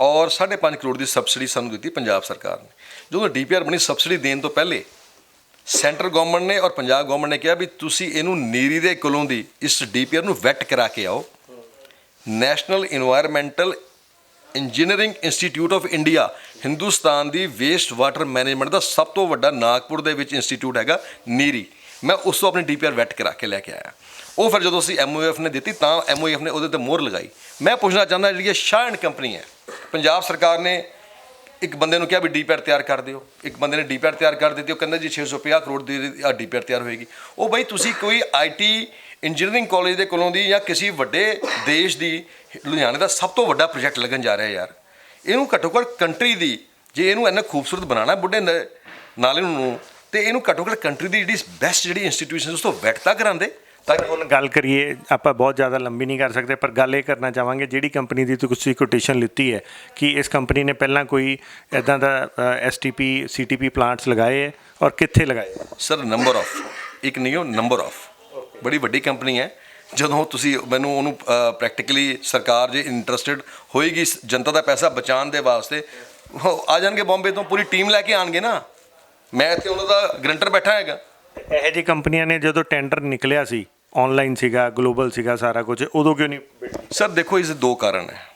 ਔਰ 5.5 ਕਰੋੜ ਦੀ ਸਬਸਿਡੀ ਸਾਨੂੰ ਦਿੱਤੀ ਪੰਜਾਬ ਸਰਕਾਰ ਨੇ। ਜਦੋਂ DPR ਬਣੀ, ਸਬਸਿਡੀ ਦੇਣ ਤੋਂ ਪਹਿਲੇ ਸੈਂਟਰ ਗਵਰਨਮੈਂਟ ਨੇ ਔਰ ਪੰਜਾਬ ਗਵਰਨਮੈਂਟ ਨੇ ਕਿਹਾ ਵੀ ਤੁਸੀਂ ਇਹਨੂੰ ਨੀਰੀ ਦੇ ਕੋਲੋਂ ਦੀ ਇਸ DPR ਨੂੰ ਵੈਟ ਕਰਾ ਕੇ ਆਓ। National environmental engineering institute of India, Hindustan the waste water management ਦਾ ਸਭ ਤੋਂ ਵੱਡਾ ਨਾਗਪੁਰ ਦੇ ਵਿੱਚ ਇੰਸਟੀਚਿਊਟ ਹੈਗਾ ਨੀਰੀ। ਮੈਂ ਉਸ ਤੋਂ ਆਪਣੀ DPR ਵੈਟ ਕਰਾ ਕੇ ਲੈ ਕੇ ਆਇਆ। ਉਹ ਫਿਰ ਜਦੋਂ ਅਸੀਂ MOEF ਨੇ ਦਿੱਤੀ ਤਾਂ MOEF ਨੇ ਉਹਦੇ 'ਤੇ ਮੋਹਰ ਲਗਾਈ। ਮੈਂ ਪੁੱਛਣਾ ਚਾਹੁੰਦਾ, ਜਿਹੜੀ ਇਹ ਸ਼ਾਹ ਐਂਡ ਕੰਪਨੀ ਹੈ, ਪੰਜਾਬ ਸਰਕਾਰ ਨੇ ਇੱਕ ਬੰਦੇ ਨੂੰ ਕਿਹਾ ਵੀ DPR ਤਿਆਰ ਕਰ ਦਿਓ, ਇੱਕ ਬੰਦੇ ਨੇ DPR ਤਿਆਰ ਕਰ ਦਿੱਤੀ, ਉਹ ਕਹਿੰਦਾ ਜੀ 650 ਕਰੋੜ ਦੀ DPR ਤਿਆਰ ਹੋਏਗੀ। ਉਹ ਬਈ ਤੁਸੀਂ ਕੋਈ IT ਇੰਜੀਨੀਅਰਿੰਗ ਕਾਲਜ ਦੇ ਕੋਲੋਂ ਦੀ ਜਾਂ ਕਿਸੇ ਵੱਡੇ ਦੇਸ਼ ਦੀ, ਲੁਧਿਆਣੇ ਦਾ ਸਭ ਤੋਂ ਵੱਡਾ ਪ੍ਰੋਜੈਕਟ ਲੱਗਣ ਜਾ ਰਿਹਾ ਯਾਰ, ਇਹਨੂੰ ਘੱਟੋ ਘੱਟ ਕੰਟਰੀ ਦੀ, ਜੇ ਇਹਨੂੰ ਇੰਨਾ ਖੂਬਸੂਰਤ ਬਣਾਉਣਾ ਬੁੱਢੇ ਨਾਲੇ ਨੂੰ, ਤੇ ਇਹਨੂੰ ਘੱਟੋ ਘੱਟ ਕੰਟਰੀ ਦੀ ਜਿਹੜੀ ਬੈਸਟ ਜਿਹੜੀ ਇੰਸਟੀਟਿਊਸ਼ਨ ਉਸ ਤੋਂ ਵੈਟ ਤਾਂ ਕਰਾਉਂਦੇ। ਤਾਂ ਹੁਣ ਗੱਲ ਕਰੀਏ, ਆਪਾਂ ਬਹੁਤ ਜ਼ਿਆਦਾ ਲੰਬੀ ਨਹੀਂ ਕਰ ਸਕਦੇ, ਪਰ ਗੱਲ ਇਹ ਕਰਨਾ ਚਾਹਾਂਗੇ, ਜਿਹੜੀ ਕੰਪਨੀ ਦੀ ਤੁਸੀਂ ਕੋਟੇਸ਼ਨ ਲਿੱਤੀ ਹੈ, ਕਿ ਇਸ ਕੰਪਨੀ ਨੇ ਪਹਿਲਾਂ ਕੋਈ ਇੱਦਾਂ ਦਾ STP CTP ਪਲਾਂਟਸ ਲਗਾਏ ਹੈ, ਔਰ ਕਿੱਥੇ ਲਗਾਏ? ਸਰ ਨੰਬਰ ਆਫ, ਇੱਕ ਨਹੀਂ, ਉਹ ਨੰਬਰ ਆਫ, ਬੜੀ ਵੱਡੀ ਕੰਪਨੀ ਹੈ। ਜਦੋਂ ਤੁਸੀਂ ਮੈਨੂੰ ਉਹਨੂੰ ਪ੍ਰੈਕਟੀਕਲੀ ਸਰਕਾਰ ਜੇ ਇੰਟਰਸਟਿਡ ਹੋਏਗੀ ਜਨਤਾ ਦਾ ਪੈਸਾ ਬਚਾਉਣ ਦੇ ਵਾਸਤੇ, ਆ ਜਾਣਗੇ ਬੰਬੇ ਤੋਂ, ਪੂਰੀ ਟੀਮ ਲੈ ਕੇ ਆਣਗੇ ਨਾ। ਮੈਂ ਇੱਥੇ ਉਹਨਾਂ ਦਾ ਗਰੰਟਰ ਬੈਠਾ ਹੈਗਾ। ਇਹੋ ਜਿਹੀ ਕੰਪਨੀਆਂ ਨੇ ਜਦੋਂ ਟੈਂਡਰ ਨਿਕਲਿਆ ਸੀ, ਆਨਲਾਈਨ ਸੀਗਾ, ਗਲੋਬਲ ਸੀਗਾ ਸਾਰਾ ਕੁਝ, ਉਦੋਂ ਕਿਉਂ ਨਹੀਂ? ਸਰ ਦੇਖੋ, ਇਸ ਦੇ ਦੋ ਕਾਰਨ ਹੈ।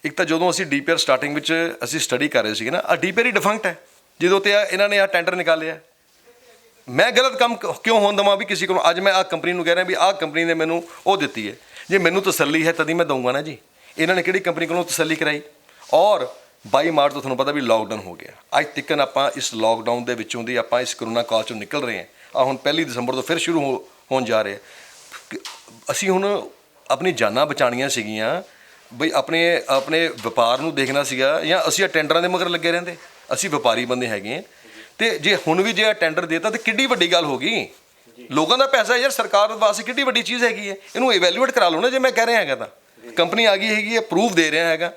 ਇੱਕ ਤਾਂ ਜਦੋਂ ਅਸੀਂ DPR ਸਟਾਰਟਿੰਗ ਵਿੱਚ ਅਸੀਂ ਸਟੱਡੀ ਕਰ ਰਹੇ ਸੀਗੇ ਨਾ, DPR ਹੀ ਡਿਫੰਕਟ ਹੈ ਜਦੋਂ ਤੇ ਇਹਨਾਂ ਨੇ ਟੈਂਡਰ ਨਿਕਾਲਿਆ। ਮੈਂ ਗਲਤ ਕੰਮ ਕਿਉਂ ਹੋਣ ਦੇਵਾਂ ਵੀ ਕਿਸੇ ਕੋਲ? ਅੱਜ ਮੈਂ ਕੰਪਨੀ ਨੂੰ ਕਹਿ ਰਿਹਾ ਵੀ ਕੰਪਨੀ ਨੇ ਮੈਨੂੰ ਉਹ ਦਿੱਤੀ ਹੈ, ਜੇ ਮੈਨੂੰ ਤਸੱਲੀ ਹੈ ਤਦੀ ਮੈਂ ਦਊਂਗਾ ਨਾ ਜੀ। ਇਹਨਾਂ ਨੇ ਕਿਹੜੀ ਕੰਪਨੀ ਕੋਲੋਂ ਤਸੱਲੀ ਕਰਾਈ? ਔਰ 22 ਮਾਰਚ ਤੋਂ ਤੁਹਾਨੂੰ ਪਤਾ ਵੀ ਲੋਕਡਾਊਨ ਹੋ ਗਿਆ। ਅੱਜ ਤੱਕ ਆਪਾਂ ਇਸ ਲੋਕਡਾਊਨ ਦੇ ਵਿੱਚੋਂ ਦੀ ਆਪਾਂ ਇਸ ਕਰੋਨਾ ਕਾਲ ਚੋਂ ਨਿਕਲ ਰਹੇ ਹਾਂ। ਹੁਣ 1 ਦਸੰਬਰ ਤੋਂ ਫਿਰ ਸ਼ੁਰੂ ਹੋਣ ਜਾ ਰਹੇ। ਅਸੀਂ ਹੁਣ ਆਪਣੀ ਜਾਨਾਂ ਬਚਾਉਣੀਆਂ ਸੀਗੀਆਂ ਬਈ, ਆਪਣੇ ਵਪਾਰ ਨੂੰ ਦੇਖਣਾ ਸੀਗਾ, ਜਾਂ ਅਸੀਂ ਟੈਂਡਰਾਂ ਦੇ ਮਗਰ ਲੱਗੇ ਰਹਿੰਦੇ? ਅਸੀਂ ਵਪਾਰੀ ਬੰਦੇ ਹੈਗੇ, ਤੇ ਜੇ ਹੁਣ ਵੀ ਜੇ ਟੈਂਡਰ ਦੇਤਾ ਤਾਂ ਕਿੱਡੀ ਵੱਡੀ ਗੱਲ ਹੋ ਗਈ। ਲੋਕਾਂ ਦਾ ਪੈਸਾ ਯਾਰ, ਸਰਕਾਰ ਵਾਸਤੇ ਕਿੱਡੀ ਵੱਡੀ ਚੀਜ਼ ਹੈਗੀ ਹੈ। ਇਹਨੂੰ ਇਵੈਲੂਏਟ ਕਰਾ ਲਓ ਨਾ। ਜੇ ਮੈਂ ਕਹਿ ਰਿਹਾ ਹੈਗਾ ਤਾਂ ਕੰਪਨੀ ਆ ਗਈ ਹੈਗੀ ਹੈ, ਪ੍ਰੂਫ ਦੇ ਰਿਹਾ ਹੈਗਾ,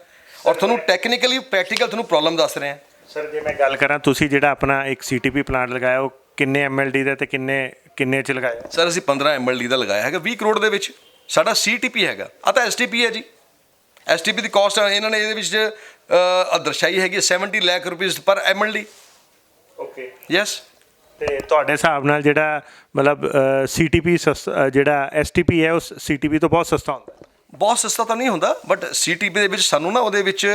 ਔਰ ਤੁਹਾਨੂੰ ਟੈਕਨੀਕਲੀ ਪ੍ਰੈਕਟੀਕਲ ਤੁਹਾਨੂੰ ਪ੍ਰੋਬਲਮ ਦੱਸ ਰਿਹਾ। ਸਰ ਜੇ ਮੈਂ ਗੱਲ ਕਰਾਂ, ਤੁਸੀਂ ਜਿਹੜਾ ਆਪਣਾ ਇੱਕ CTP ਪਲਾਂਟ ਲਗਾਇਆ, ਉਹ ਕਿੰਨੇ MLD ਦਾ ਤੇ ਕਿੰਨੇ 'ਚ ਲਗਾਇਆ? ਸਰ ਅਸੀਂ 15 MLD ਦਾ ਲਗਾਇਆ ਹੈਗਾ, 20 ਕਰੋੜ ਦੇ ਵਿੱਚ। ਸਾਡਾ CTP ਹੈਗਾ, ਤਾਂ STP ਹੈ ਜੀ। STP ਦੀ ਕਾਸਟ ਇਹਨਾਂ ਨੇ ਇਹਦੇ ਵਿੱਚ ਦਰਸਾਈ ਹੈਗੀ 70 ਲੱਖ ਰੁਪਏ ਪਰ MLD। Okay, yes. ਤੇ ਤੁਹਾਡੇ ਹਿਸਾਬ ਨਾਲ ਜਿਹੜਾ ਮਤਲਬ CTP ਜਿਹੜਾ STP ਹੈ, ਉਹ CTP ਤੋਂ ਬਹੁਤ ਸਸਤਾ ਹੁੰਦਾ? ਬਹੁਤ ਸਸਤਾ ਤਾਂ ਨਹੀਂ ਹੁੰਦਾ, ਬਟ CTP ਦੇ ਵਿੱਚ ਸਾਨੂੰ ਨਾ ਉਹਦੇ ਵਿੱਚ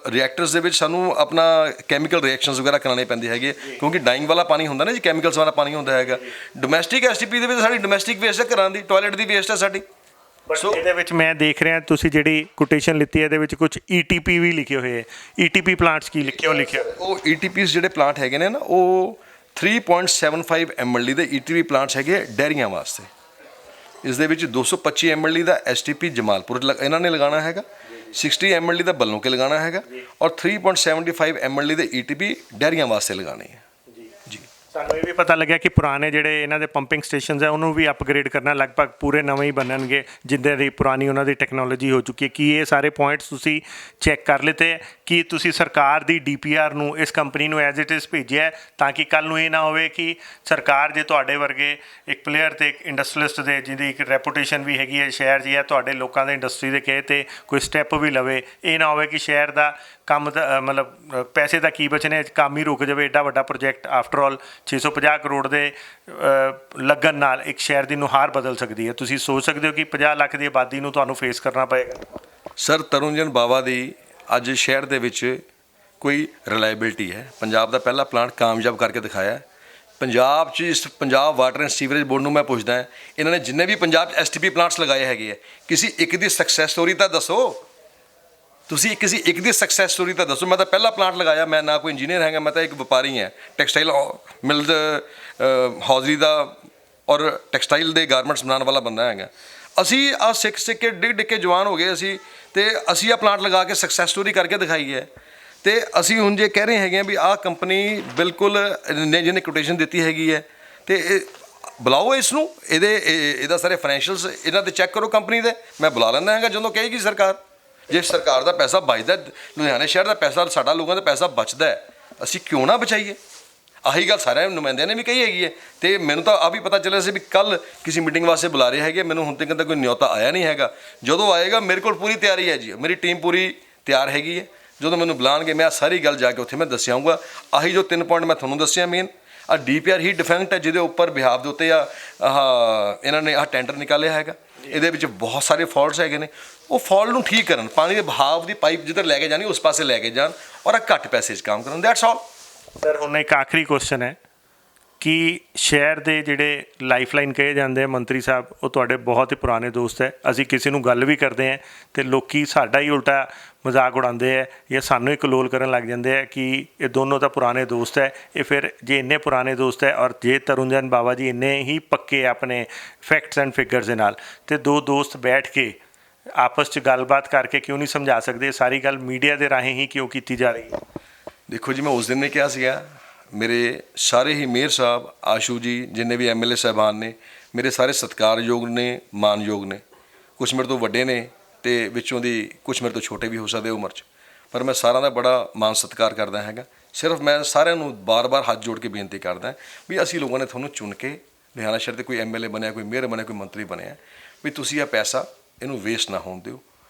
ਰਿਐਕਟਰਸ ਦੇ ਵਿੱਚ ਸਾਨੂੰ ਆਪਣਾ ਕੈਮੀਕਲ ਰਿਐਕਸ਼ਨਸ ਵਗੈਰਾ ਕਰਾਉਣੇ ਪੈਂਦੇ ਹੈਗੇ, ਕਿਉਂਕਿ ਡਾਈਂਗ ਵਾਲਾ ਪਾਣੀ ਹੁੰਦਾ ਨਾ ਜੀ, ਕੈਮੀਕਲਸ ਵਾਲਾ ਪਾਣੀ ਹੁੰਦਾ ਹੈਗਾ। ਡੋਮੈਸਟਿਕ STP ਦੇ ਵਿੱਚ ਸਾਡੀ ਡੋਮੈਸਟਿਕ ਵੇਸਟ ਹੈ, ਘਰਾਂ ਦੀ ਟਾਇਲਟ ਦੀ ਵੇਸਟ ਹੈ ਸਾਡੀ। ਸੋ ਇਹਦੇ ਵਿੱਚ ਮੈਂ ਦੇਖ ਰਿਹਾ, ਤੁਸੀਂ ਜਿਹੜੀ ਕੋਟੇਸ਼ਨ ਲਿੱਤੀ ਹੈ, ਇਹਦੇ ਵਿੱਚ ਕੁਝ ETP ਵੀ ਲਿਖੇ ਹੋਏ ਹੈ। ETP ਪਲਾਂਟਸ ਕੀ ਲਿਖਿਆ? ਉਹ ETPs ਜਿਹੜੇ ਪਲਾਂਟ ਹੈਗੇ ਨੇ ਨਾ, ਉਹ 3.75 MLD ਦੇ ETP ਪਲਾਂਟਸ ਹੈਗੇ ਡੈਰੀਆਂ ਵਾਸਤੇ। ਇਸ ਦੇ ਵਿੱਚ 225 MLD ਦਾ STP ਜਮਾਲਪੁਰ ਇਹਨਾਂ ਨੇ ਲਗਾਉਣਾ ਹੈਗਾ, 60 MLD ਦਾ ਬੱਲੋਂ ਕੇ ਲਗਾਉਣਾ ਹੈਗਾ, ਔਰ 3.75 MLD ਦੇ ETP ਡੈਰੀਆਂ ਵਾਸਤੇ ਲਗਾਉਣੇ ਹੈ। ਸਾਨੂੰ ਇਹ ਵੀ ਪਤਾ ਲੱਗਿਆ ਕਿ ਪੁਰਾਣੇ ਜਿਹੜੇ ਇਹਨਾਂ ਦੇ ਪੰਪਿੰਗ ਸਟੇਸ਼ਨਸ ਹੈ, ਉਹਨੂੰ ਵੀ ਅਪਗ੍ਰੇਡ ਕਰਨਾ, ਲਗਭਗ ਪੂਰੇ ਨਵੇਂ ਹੀ ਬਣਨਗੇ, ਜਿੱਦਾਂ ਦੀ ਪੁਰਾਣੀ ਉਹਨਾਂ ਦੀ ਟੈਕਨੋਲੋਜੀ ਹੋ ਚੁੱਕੀ ਹੈ। ਕੀ ਇਹ ਸਾਰੇ ਪੁਆਇੰਟਸ ਤੁਸੀਂ ਚੈੱਕ ਕਰ ਲਿੱਤੇ? ਕਿ ਤੁਸੀਂ ਸਰਕਾਰ ਦੀ DPR ਨੂੰ ਇਸ ਕੰਪਨੀ ਨੂੰ ਐਜ਼ ਇਟ ਇਜ਼ ਭੇਜਿਆ, ਤਾਂ ਕਿ ਕੱਲ੍ਹ ਨੂੰ ਇਹ ਨਾ ਹੋਵੇ ਕਿ ਸਰਕਾਰ ਜੇ ਤੁਹਾਡੇ ਵਰਗੇ ਇੱਕ ਪਲੇਅਰ ਅਤੇ ਇੱਕ ਇੰਡਸਟਰੀਲਿਸਟ ਦੇ, ਜਿਹਦੀ ਇੱਕ ਰੈਪੂਟੇਸ਼ਨ ਵੀ ਹੈਗੀ ਹੈ ਸ਼ਹਿਰ 'ਚ, ਜਾਂ ਤੁਹਾਡੇ ਲੋਕਾਂ ਦੇ ਇੰਡਸਟਰੀ ਦੇ ਕਹੇ 'ਤੇ ਕੋਈ ਸਟੈਪ ਵੀ ਲਵੇ, ਇਹ ਨਾ ਹੋਵੇ ਕਿ ਸ਼ਹਿਰ ਦਾ ਕੰਮ ਦਾ ਮਤਲਬ ਪੈਸੇ ਦਾ ਕੀ ਬਚਣੇ, ਕੰਮ ਹੀ ਰੁਕ ਜਾਵੇ। ਐਡਾ ਵੱਡਾ ਪ੍ਰੋਜੈਕਟ ਆਫਟਰ ਆਲ 650 ਕਰੋੜ ਦੇ ਲੱਗਣ ਨਾਲ ਇੱਕ ਸ਼ਹਿਰ ਦੀ ਨੁਹਾਰ ਬਦਲ ਸਕਦੀ ਹੈ। ਤੁਸੀਂ ਸੋਚ ਸਕਦੇ ਹੋ ਕਿ 50 ਲੱਖ ਦੀ ਆਬਾਦੀ ਨੂੰ ਤੁਹਾਨੂੰ ਫੇਸ ਕਰਨਾ ਪਏਗਾ। ਸਰ ਤਰੁਣਜਨ ਬਾਵਾ ਦੀ ਅੱਜ ਸ਼ਹਿਰ ਦੇ ਵਿੱਚ ਕੋਈ ਰਿਲਾਇਬਿਲਟੀ ਹੈ। ਪੰਜਾਬ ਦਾ ਪਹਿਲਾ ਪਲਾਂਟ ਕਾਮਯਾਬ ਕਰਕੇ ਦਿਖਾਇਆ। ਪੰਜਾਬ 'ਚ ਇਸ Punjab water and sewerage board ਨੂੰ ਮੈਂ ਪੁੱਛਦਾ, ਇਹਨਾਂ ਨੇ ਜਿੰਨੇ ਵੀ ਪੰਜਾਬ 'ਚ STP ਪਲਾਂਟਸ ਲਗਾਏ ਹੈਗੇ ਆ, ਕਿਸੇ ਇੱਕ ਦੀ ਸਕਸੈਸ ਸਟੋਰੀ ਤਾਂ ਦੱਸੋ। ਤੁਸੀਂ ਕਿਸੇ ਇੱਕ ਦੀ ਸਕਸੈਸ ਸਟੋਰੀ ਤਾਂ ਦੱਸੋ। ਮੈਂ ਤਾਂ ਪਹਿਲਾ ਪਲਾਂਟ ਲਗਾਇਆ, ਮੈਂ ਨਾ ਕੋਈ ਇੰਜੀਨੀਅਰ ਹੈਗਾ, ਮੈਂ ਤਾਂ ਇੱਕ ਵਪਾਰੀ ਹਾਂ, ਟੈਕਸਟਾਈਲ ਮਿਲ ਹੌਜ਼ਰੀ ਦਾ ਔਰ ਟੈਕਸਟਾਈਲ ਦੇ ਗਾਰਮੈਂਟਸ ਬਣਾਉਣ ਵਾਲਾ ਬੰਦਾ ਹੈਗਾ। ਅਸੀਂ ਆਹ ਸਿੱਖ ਕੇ ਡਿੱਗ ਕੇ ਜਵਾਨ ਹੋ ਗਏ ਅਸੀਂ, ਤੇ ਅਸੀਂ ਆਹ ਪਲਾਂਟ ਲਗਾ ਕੇ ਸਕਸੈਸ ਸਟੋਰੀ ਕਰਕੇ ਦਿਖਾਈ ਹੈ। ਤੇ ਅਸੀਂ ਹੁਣ ਜੇ ਕਹਿ ਰਹੇ ਹੈਗੇ ਹਾਂ ਵੀ ਆਹ ਕੰਪਨੀ ਬਿਲਕੁਲ ਨੇ ਜਿਹਨੇ ਕੋਟੇਸ਼ਨ ਦਿੱਤੀ ਹੈਗੀ ਹੈ, ਤੇ ਬੁਲਾਓ ਇਸ ਨੂੰ, ਇਹਦਾ ਸਾਰੇ ਫਾਈਨੈਂਸ਼ੀਅਲਸ ਇਹਨਾਂ ਦੇ ਚੈੱਕ ਕਰੋ ਕੰਪਨੀ ਦੇ। ਮੈਂ ਬੁਲਾ ਲੈਂਦਾ ਹੈਗਾ ਜਦੋਂ ਕਹੇਗੀ ਸਰਕਾਰ। ਜੇ ਸਰਕਾਰ ਦਾ ਪੈਸਾ ਬਚਦਾ, ਲੁਧਿਆਣੇ ਸ਼ਹਿਰ ਦਾ ਪੈਸਾ, ਸਾਡਾ ਲੋਕਾਂ ਦਾ ਪੈਸਾ ਬਚਦਾ ਹੈ, ਅਸੀਂ ਕਿਉਂ ਨਾ ਬਚਾਈਏ। ਆਹੀ ਗੱਲ ਸਾਰਿਆਂ ਨੁਮਾਇੰਦਿਆਂ ਨੇ ਵੀ ਕਹੀ ਹੈਗੀ ਹੈ। ਤੇ ਮੈਨੂੰ ਤਾਂ ਆ ਵੀ ਪਤਾ ਚੱਲਿਆ ਸੀ ਵੀ ਕੱਲ ਕਿਸੇ ਮੀਟਿੰਗ ਵਾਸਤੇ ਬੁਲਾ ਰਹੇ ਹੈਗੇ। ਮੈਨੂੰ ਹੁਣ ਤੱਕ ਤਾਂ ਕੋਈ ਨਿਯੋਤਾ ਆਇਆ ਨਹੀਂ ਹੈਗਾ। ਜਦੋਂ ਆਏਗਾ ਮੇਰੇ ਕੋਲ ਪੂਰੀ ਤਿਆਰੀ ਹੈ ਜੀ, ਮੇਰੀ ਟੀਮ ਪੂਰੀ ਤਿਆਰ ਹੈਗੀ ਹੈ। ਜਦੋਂ ਮੈਨੂੰ ਬੁਲਾਉਣਗੇ ਮੈਂ ਸਾਰੀ ਗੱਲ ਜਾ ਕੇ ਉੱਥੇ ਮੈਂ ਦੱਸਿਆ ਆਊਂਗਾ। ਆਹੀ ਜੋ 3 ਪੁਆਇੰਟ ਮੈਂ ਤੁਹਾਨੂੰ ਦੱਸਿਆ ਮੇਨ, ਆਹ DPR ਹੀ ਡਿਫੈਕਟ ਹੈ ਜਿਹਦੇ ਉੱਪਰ ਬਿਹਾਫ ਦੇ ਉੱਤੇ ਇਹਨਾਂ ਨੇ ਆਹ ਟੈਂਡਰ ਨਿਕਾਲਿਆ ਹੈਗਾ। ਇਹਦੇ ਵਿੱਚ ਬਹੁਤ ਸਾਰੇ ਫਾਲਟਸ ਹੈਗੇ ਨੇ, ਉਹ ਫਾਲਟ ਨੂੰ ਠੀਕ ਕਰਨ, ਪਾਣੀ ਦੇ ਬਹਾਵ ਦੀ ਪਾਈਪ ਜਿੱਧਰ ਲੈ ਕੇ ਜਾਣੀ ਉਸ ਪਾਸੇ ਲੈ ਕੇ ਜਾਣ ਔਰ ਘੱਟ ਪੈਸੇ 'ਚ ਕੰਮ ਕਰਨ। That's all sir. ਹੁਣ ਇੱਕ ਆਖਰੀ ਕੁਐਸਚਨ ਹੈ ਕਿ ਸ਼ਹਿਰ ਦੇ ਜਿਹੜੇ ਲਾਈਫਲਾਈਨ ਕਹੇ ਜਾਂਦੇ ਆ ਮੰਤਰੀ ਸਾਹਿਬ, ਉਹ ਤੁਹਾਡੇ ਬਹੁਤ ਹੀ ਪੁਰਾਣੇ ਦੋਸਤ ਹੈ। ਅਸੀਂ ਕਿਸੇ ਨੂੰ ਗੱਲ ਵੀ ਕਰਦੇ ਹਾਂ ਤੇ ਲੋਕੀ ਸਾਡਾ ਹੀ ਉਲਟਾ ਮਜ਼ਾਕ ਉਡਾਉਂਦੇ ਹੈ ਜਾਂ ਸਾਨੂੰ ਹੀ ਕਲੋਲ ਕਰਨ ਲੱਗ ਜਾਂਦੇ ਹੈ ਕਿ ਇਹ ਦੋਨੋਂ ਤਾਂ ਪੁਰਾਣੇ ਦੋਸਤ ਹੈ। ਇਹ ਫਿਰ ਜੇ ਇੰਨੇ ਪੁਰਾਣੇ ਦੋਸਤ ਹੈ ਔਰ ਜੇ ਤਰੁਣਜਨ ਬਾਵਾ ਜੀ ਇੰਨੇ ਹੀ ਪੱਕੇ ਆਪਣੇ ਫੈਕਟਸ ਐਂਡ ਫਿਗਰਸ ਦੇ ਨਾਲ, ਤੇ ਦੋ ਦੋਸਤ ਬੈਠ ਕੇ ਆਪਸ 'ਚ ਗੱਲਬਾਤ ਕਰਕੇ ਕਿਉਂ ਨਹੀਂ ਸਮਝਾ ਸਕਦੇ? ਸਾਰੀ ਗੱਲ ਮੀਡੀਆ ਦੇ ਰਾਹੀਂ ਹੀ ਕਿਉਂ ਕੀਤੀ ਜਾ ਰਹੀ ਹੈ? ਦੇਖੋ ਜੀ, ਮੈਂ ਉਸ ਦਿਨ ਨੇ ਕਿਹਾ ਸੀਗਾ, ਮੇਰੇ ਸਾਰੇ ਹੀ ਮੇਅਰ ਸਾਹਿਬ, ਆਸ਼ੂ ਜੀ, ਜਿੰਨੇ ਵੀ MLA ਸਾਹਿਬਾਨ ਨੇ, ਮੇਰੇ ਸਾਰੇ ਸਤਿਕਾਰਯੋਗ ਨੇ, ਮਾਨਯੋਗ ਨੇ। ਕੁਛ ਮੇਰੇ ਤੋਂ ਵੱਡੇ ਨੇ ਅਤੇ ਵਿੱਚੋਂ ਦੀ ਕੁਛ ਮੇਰੇ ਤੋਂ ਛੋਟੇ ਵੀ ਹੋ ਸਕਦੇ ਉਮਰ 'ਚ, ਪਰ ਮੈਂ ਸਾਰਿਆਂ ਦਾ ਬੜਾ ਮਾਣ ਸਤਿਕਾਰ ਕਰਦਾ ਹੈਗਾ। ਸਿਰਫ ਮੈਂ ਸਾਰਿਆਂ ਨੂੰ ਬਾਰ-ਬਾਰ ਹੱਥ ਜੋੜ ਕੇ ਬੇਨਤੀ ਕਰਦਾ ਵੀ ਅਸੀਂ ਲੋਕਾਂ ਨੇ ਤੁਹਾਨੂੰ ਚੁਣ ਕੇ ਲੁਧਿਆਣਾ ਸ਼ਹਿਰ 'ਤੇ ਕੋਈ MLA ਬਣਿਆ, ਕੋਈ ਮੇਅਰ ਬਣਿਆ, ਕੋਈ ਮੰਤਰੀ ਬਣਿਆ, ਵੀ ਤੁਸੀਂ ਇਹ ਪੈਸਾ ਇਹਨੂੰ ਵੇਸਟ ਨਾ ਹੋਣ ਦਿਓ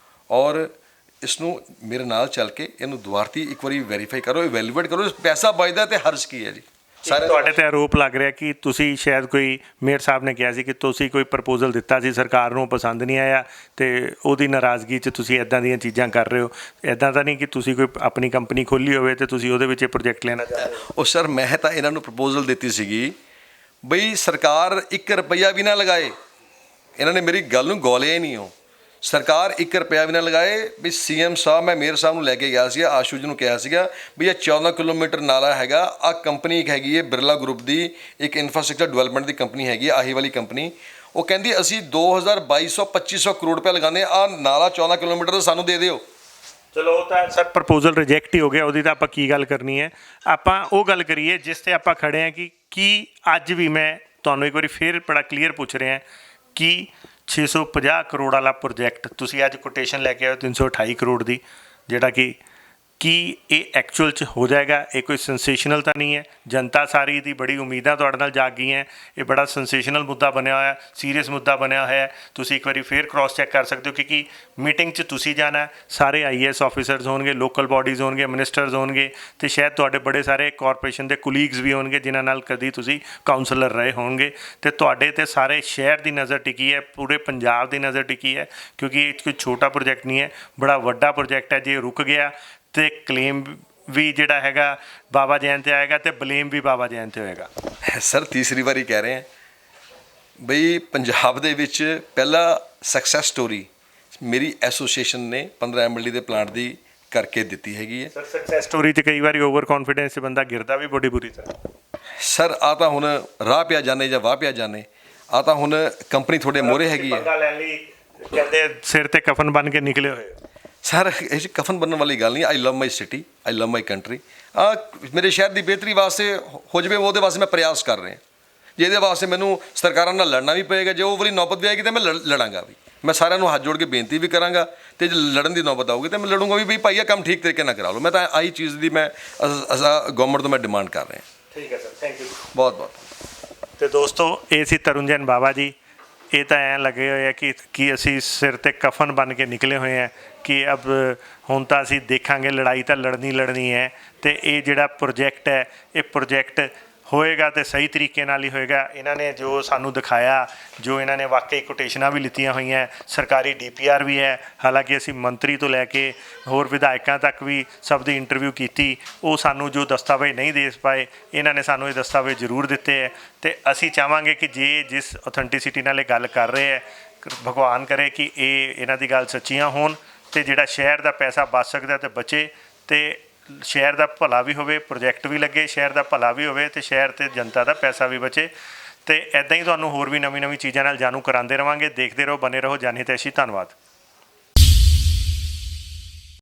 ਔਰ ਇਸ ਨੂੰ ਮੇਰੇ ਨਾਲ ਚੱਲ ਕੇ ਇਹਨੂੰ ਦੁਬਾਰਤੀ ਇੱਕ ਵਾਰੀ ਵੈਰੀਫਾਈ ਕਰੋ, ਇਵੈਲੂਏਟ ਕਰੋ। ਪੈਸਾ ਬਚਦਾ ਤੇ ਹਰਜ ਕੀ ਹੈ ਜੀ। ਸਾਰੇ ਤੁਹਾਡੇ ਤੇ ਆਰੋਪ ਲੱਗ ਰਿਹਾ ਕਿ ਤੁਸੀਂ ਸ਼ਾਇਦ ਕੋਈ ਮੇਅਰ ਸਾਹਿਬ ਨੇ ਕਿਹਾ ਸੀ ਕਿ ਤੁਸੀਂ ਕੋਈ ਪ੍ਰਪੋਜ਼ਲ ਦਿੱਤਾ ਸੀ, ਸਰਕਾਰ ਨੂੰ ਪਸੰਦ ਨਹੀਂ ਆਇਆ ਤੇ ਉਹਦੀ ਨਾਰਾਜ਼ਗੀ 'ਚ ਤੁਸੀਂ ਇੱਦਾਂ ਦੀਆਂ ਚੀਜ਼ਾਂ ਕਰ ਰਹੇ ਹੋ। ਇੱਦਾਂ ਤਾਂ ਨਹੀਂ ਕਿ ਤੁਸੀਂ ਕੋਈ ਆਪਣੀ ਕੰਪਨੀ ਖੋਲ੍ਹੀ ਹੋਵੇ ਤੇ ਤੁਸੀਂ ਉਹਦੇ ਵਿੱਚ ਇਹ ਪ੍ਰੋਜੈਕਟ ਲੈਣਾ ਚਾਹ ਰਹੇ ਹੋ? ਉਹ ਸਰ, ਮੈਂ ਤਾਂ ਇਹਨਾਂ ਨੂੰ ਪ੍ਰਪੋਜ਼ਲ ਦਿੱਤੀ ਸੀਗੀ ਬਈ ਸਰਕਾਰ 1 ਰੁਪਈਆ ਵੀ ਨਾ ਲਗਾਏ। ਇਹਨਾਂ ਨੇ ਮੇਰੀ ਗੱਲ ਨੂੰ ਗੌਲਿਆ ਹੀ ਨਹੀਂ। ਉਹ ਸਰਕਾਰ 1 ਰੁਪਇਆ ਵੀ ਨਾ ਲਗਾਏ ਵੀ CM ਸਾਹਿਬ, ਮੈਂ ਮੇਅਰ ਸਾਹਿਬ ਨੂੰ ਲੈ ਕੇ ਗਿਆ ਸੀ, ਆਸ਼ੂ ਜੀ ਨੂੰ ਕਿਹਾ ਸੀਗਾ ਵੀ ਇਹ 14 ਕਿਲੋਮੀਟਰ ਨਾਲਾ ਹੈਗਾ। ਆਹ ਕੰਪਨੀ ਇੱਕ ਹੈਗੀ ਹੈ ਬਿਰਲਾ ਗਰੁੱਪ ਦੀ, ਇੱਕ ਇਨਫਰਾਸਟ੍ਰਕਚਰ ਡਿਵੈਲਪਮੈਂਟ ਦੀ ਕੰਪਨੀ ਹੈਗੀ ਹੈ, ਆਹੀ ਵਾਲੀ ਕੰਪਨੀ। ਉਹ ਕਹਿੰਦੀ ਅਸੀਂ 2200-2500 ਕਰੋੜ ਰੁਪਇਆ ਲਗਾਉਂਦੇ, ਆਹ ਨਾਲਾ 14 ਕਿਲੋਮੀਟਰ ਦਾ ਸਾਨੂੰ ਦੇ ਦਿਓ। ਚਲੋ ਉਹ ਤਾਂ ਸਰ ਪ੍ਰਪੋਜ਼ਲ ਰਿਜੈਕਟ ਹੀ ਹੋ ਗਿਆ, ਉਹਦੀ ਤਾਂ ਆਪਾਂ ਕੀ ਗੱਲ ਕਰਨੀ ਹੈ। ਆਪਾਂ ਉਹ ਗੱਲ ਕਰੀਏ ਜਿਸ 'ਤੇ ਆਪਾਂ ਖੜੇ ਹਾਂ ਕਿ ਕੀ ਅੱਜ ਵੀ ਮੈਂ ਤੁਹਾਨੂੰ ਇੱਕ ਵਾਰੀ ਫਿਰ ਬੜਾ ਕਲੀਅਰ ਪੁੱਛ ਰਿਹਾ ਕਿ 650 ਕਰੋੜ ਵਾਲਾ ਪ੍ਰੋਜੈਕਟ ਤੁਸੀਂ ਅੱਜ ਕੋਟੇਸ਼ਨ ਲੈ ਕੇ ਆਏ 328 ਕਰੋੜ ਦੀ, ਜਿਹੜਾ ਕਿ ਕੀ ਇਹ ਐਕਚੁਅਲ 'ਚ ਹੋ ਜਾਏਗਾ? ਇਹ ਕੋਈ ਸੈਂਸੇਸ਼ਨਲ ਤਾਂ ਨਹੀਂ ਹੈ? ਜਨਤਾ ਸਾਰੀ ਦੀ ਬੜੀ ਉਮੀਦਾਂ ਤੁਹਾਡੇ ਨਾਲ ਜਾਗ ਗਈਆਂ। ਇਹ ਬੜਾ ਸੈਂਸੇਸ਼ਨਲ ਮੁੱਦਾ ਬਣਿਆ ਹੋਇਆ, ਸੀਰੀਅਸ ਮੁੱਦਾ ਬਣਿਆ ਹੋਇਆ। ਤੁਸੀਂ ਇੱਕ ਵਾਰੀ ਫੇਰ ਕ੍ਰਾਸ ਚੈੱਕ ਕਰ ਸਕਦੇ ਹੋ ਕਿਉਂਕਿ ਮੀਟਿੰਗ 'ਚ ਤੁਸੀਂ ਜਾਣਾ, ਸਾਰੇ IAS ਆਫੀਸਰਸ ਹੋਣਗੇ, ਲੋਕਲ ਬਾਡੀਜ਼ ਹੋਣਗੇ, ਮਿਨਿਸਟਰਸ ਹੋਣਗੇ ਅਤੇ ਸ਼ਾਇਦ ਤੁਹਾਡੇ ਬੜੇ ਸਾਰੇ ਕਾਰਪੋਰੇਸ਼ਨ ਦੇ ਕੁਲੀਗਸ ਵੀ ਹੋਣਗੇ ਜਿਨ੍ਹਾਂ ਨਾਲ ਕਦੀ ਤੁਸੀਂ ਕਾਊਂਸਲਰ ਰਹੇ ਹੋਣਗੇ, ਅਤੇ ਤੁਹਾਡੇ 'ਤੇ ਸਾਰੇ ਸ਼ਹਿਰ ਦੀ ਨਜ਼ਰ ਟਿਕੀ ਹੈ, ਪੂਰੇ ਪੰਜਾਬ ਦੀ ਨਜ਼ਰ ਟਿਕੀ ਹੈ ਕਿਉਂਕਿ ਇਹ ਕੋਈ ਛੋਟਾ ਪ੍ਰੋਜੈਕਟ ਨਹੀਂ ਹੈ, ਬੜਾ ਵੱਡਾ ਪ੍ਰੋਜੈਕਟ ਹੈ। ਜੇ ਰੁਕ ਗਿਆ ਤੇ ਕਲੇਮ ਵੀ ਜਿਹੜਾ ਹੈਗਾ ਬਾਬਾ ਜੈਨ 'ਤੇ ਆਏਗਾ ਤੇ ਬਲੇਮ ਵੀ ਬਾਬਾ ਜੈਨ 'ਤੇ ਹੋਏਗਾ। ਸਰ ਤੀਸਰੀ ਵਾਰੀ ਕਹਿ ਰਹੇ ਹਾਂ ਬਈ ਪੰਜਾਬ ਦੇ ਵਿੱਚ ਪਹਿਲਾ ਸਕਸੈਸ ਸਟੋਰੀ ਮੇਰੀ ਐਸੋਸੀਏਸ਼ਨ ਨੇ 15 MLD ਦੇ ਪਲਾਂਟ ਦੀ ਕਰਕੇ ਦਿੱਤੀ ਹੈਗੀ ਹੈ। ਸਰ ਸਕਸੈਸ ਸਟੋਰੀ 'ਚ ਕਈ ਵਾਰੀ ਓਵਰ ਕੌਨਫੀਡੈਂਸ 'ਚ ਬੰਦਾ ਗਿਰਦਾ ਵੀ ਬੜੀ ਬੁਰੀ ਤਰ੍ਹਾਂ। ਸਰ ਆ ਤਾਂ ਹੁਣ ਰਾਹ ਪਿਆ ਜਾਣੇ ਜਾਂ ਵਾਹ ਪਿਆ ਜਾਣੇ, ਆ ਤਾਂ ਹੁਣ ਕੰਪਨੀ ਤੁਹਾਡੇ ਮੋਹਰੇ ਹੈਗੀ ਹੈ। ਪੰਗਾ ਲੈਣ ਲਈ ਕਹਿੰਦੇ ਸਿਰ ਤੇ ਕਫਨ ਬਣ ਕੇ ਨਿਕਲੇ ਹੋਏ। ਸਰ ਇਹ 'ਚ ਕਫਨ ਬਣਨ ਵਾਲੀ ਗੱਲ ਨਹੀਂ। I love my city, I love my country. ਮੇਰੇ ਸ਼ਹਿਰ ਦੀ ਬਿਹਤਰੀ ਵਾਸਤੇ ਹੋ ਜਾਵੇ ਉਹਦੇ ਵਾਸਤੇ ਮੈਂ ਪ੍ਰਯਾਸ ਕਰ ਰਿਹਾ। ਜੇ ਇਹਦੇ ਵਾਸਤੇ ਮੈਨੂੰ ਸਰਕਾਰਾਂ ਨਾਲ ਲੜਨਾ ਵੀ ਪਏਗਾ, ਜੇ ਉਹ ਵਾਲੀ ਨੌਬਤ ਵੀ ਆਏਗੀ ਤਾਂ ਮੈਂ ਲੜਾਂਗਾ ਵੀ। ਮੈਂ ਸਾਰਿਆਂ ਨੂੰ ਹੱਥ ਜੋੜ ਕੇ ਬੇਨਤੀ ਵੀ ਕਰਾਂਗਾ ਅਤੇ ਜੇ ਲੜਨ ਦੀ ਨੌਬਤ ਆਊਗੀ ਤਾਂ ਮੈਂ ਲੜੂੰਗਾ ਵੀ ਬਈ ਭਾਈ ਇਹ ਕੰਮ ਠੀਕ ਤਰੀਕੇ ਨਾਲ ਕਰਾ ਲਓ। ਮੈਂ ਤਾਂ ਆਹੀ ਚੀਜ਼ ਦੀ ਮੈਂ ਗੌਰਮੈਂਟ ਤੋਂ ਮੈਂ ਡਿਮਾਂਡ ਕਰ ਰਿਹਾ। ਠੀਕ ਹੈ ਸਰ, ਥੈਂਕ ਯੂ ਬਹੁਤ ਬਹੁਤ। ਅਤੇ ਦੋਸਤੋ ਇਹ ਸੀ ਤਰੁਣਜਨ ਬਾਵਾ ਜੀ। ਇਹ ਤਾਂ ਐਂ ਲੱਗੇ ਹੋਏ ਆ ਕਿ ਅਸੀਂ ਸਿਰ 'ਤੇ ਕਫਨ ਬਣ ਕੇ ਨਿਕਲੇ ਹੋਏ ਹਾਂ ਕਿ ਅਬ ਹੁਣ ਤਾਂ ਅਸੀਂ ਦੇਖਾਂਗੇ ਲੜਾਈ ਤਾਂ ਲੜਨੀ ਹੈ। ਅਤੇ ਇਹ ਜਿਹੜਾ ਪ੍ਰੋਜੈਕਟ ਹੈ ਇਹ ਪ੍ਰੋਜੈਕਟ ਹੋਏਗਾ ਤੇ ਸਹੀ ਤਰੀਕੇ ਨਾਲ ਹੀ ਹੋਏਗਾ। ਇਹਨਾਂ ਨੇ ਜੋ ਸਾਨੂੰ ਦਿਖਾਇਆ, ਜੋ ਇਹਨਾਂ ਨੇ ਵਾਕਈ ਕੋਟੇਸ਼ਨਾਂ ਵੀ ਲਿੱਤੀਆਂ ਹੋਈਆਂ, ਸਰਕਾਰੀ DPR ਵੀ ਹੈ। ਹਾਲਾਂਕਿ ਅਸੀਂ ਮੰਤਰੀ ਤੋਂ ਲੈ ਕੇ ਹੋਰ ਵਿਧਾਇਕਾਂ ਤੱਕ ਵੀ ਸਭ ਦੀ ਇੰਟਰਵਿਊ ਕੀਤੀ, ਉਹ ਸਾਨੂੰ ਜੋ ਦਸਤਾਵੇਜ਼ ਨਹੀਂ ਦੇ ਪਾਏ, ਇਹਨਾਂ ਨੇ ਸਾਨੂੰ ਇਹ ਦਸਤਾਵੇਜ਼ ਜ਼ਰੂਰ ਦਿੱਤੇ ਹੈ। ਅਤੇ ਅਸੀਂ ਚਾਹਾਂਗੇ ਕਿ ਜੇ ਜਿਸ ਔਥੈਂਟਿਸਿਟੀ ਨਾਲ ਇਹ ਗੱਲ ਕਰ ਰਹੇ ਹੈ, ਭਗਵਾਨ ਕਰੇ ਕਿ ਇਹਨਾਂ ਦੀ ਗੱਲ ਸੱਚੀਆਂ ਹੋਣ ਤੇ ਜਿਹੜਾ ਸ਼ਹਿਰ ਦਾ ਪੈਸਾ ਬਚ ਸਕਦਾ ਤੇ ਬਚੇ, ਤੇ ਸ਼ਹਿਰ ਦਾ ਭਲਾ ਵੀ ਹੋਵੇ, ਪ੍ਰੋਜੈਕਟ ਵੀ ਲੱਗੇ, ਸ਼ਹਿਰ ਦਾ ਭਲਾ ਵੀ ਹੋਵੇ ਤੇ ਸ਼ਹਿਰ ਤੇ ਜਨਤਾ ਦਾ ਪੈਸਾ ਵੀ ਬਚੇ। ਤੇ ਇੱਦਾਂ ਹੀ ਤੁਹਾਨੂੰ ਹੋਰ ਵੀ ਨਵੀਂ ਚੀਜ਼ਾਂ ਨਾਲ ਜਾਣੂ ਕਰਾਉਂਦੇ ਰਵਾਂਗੇ। ਦੇਖਦੇ ਰਹੋ, ਬਨੇ ਰਹੋ ਜਨ ਹਿਤੈਸ਼ੀ। ਧੰਨਵਾਦ।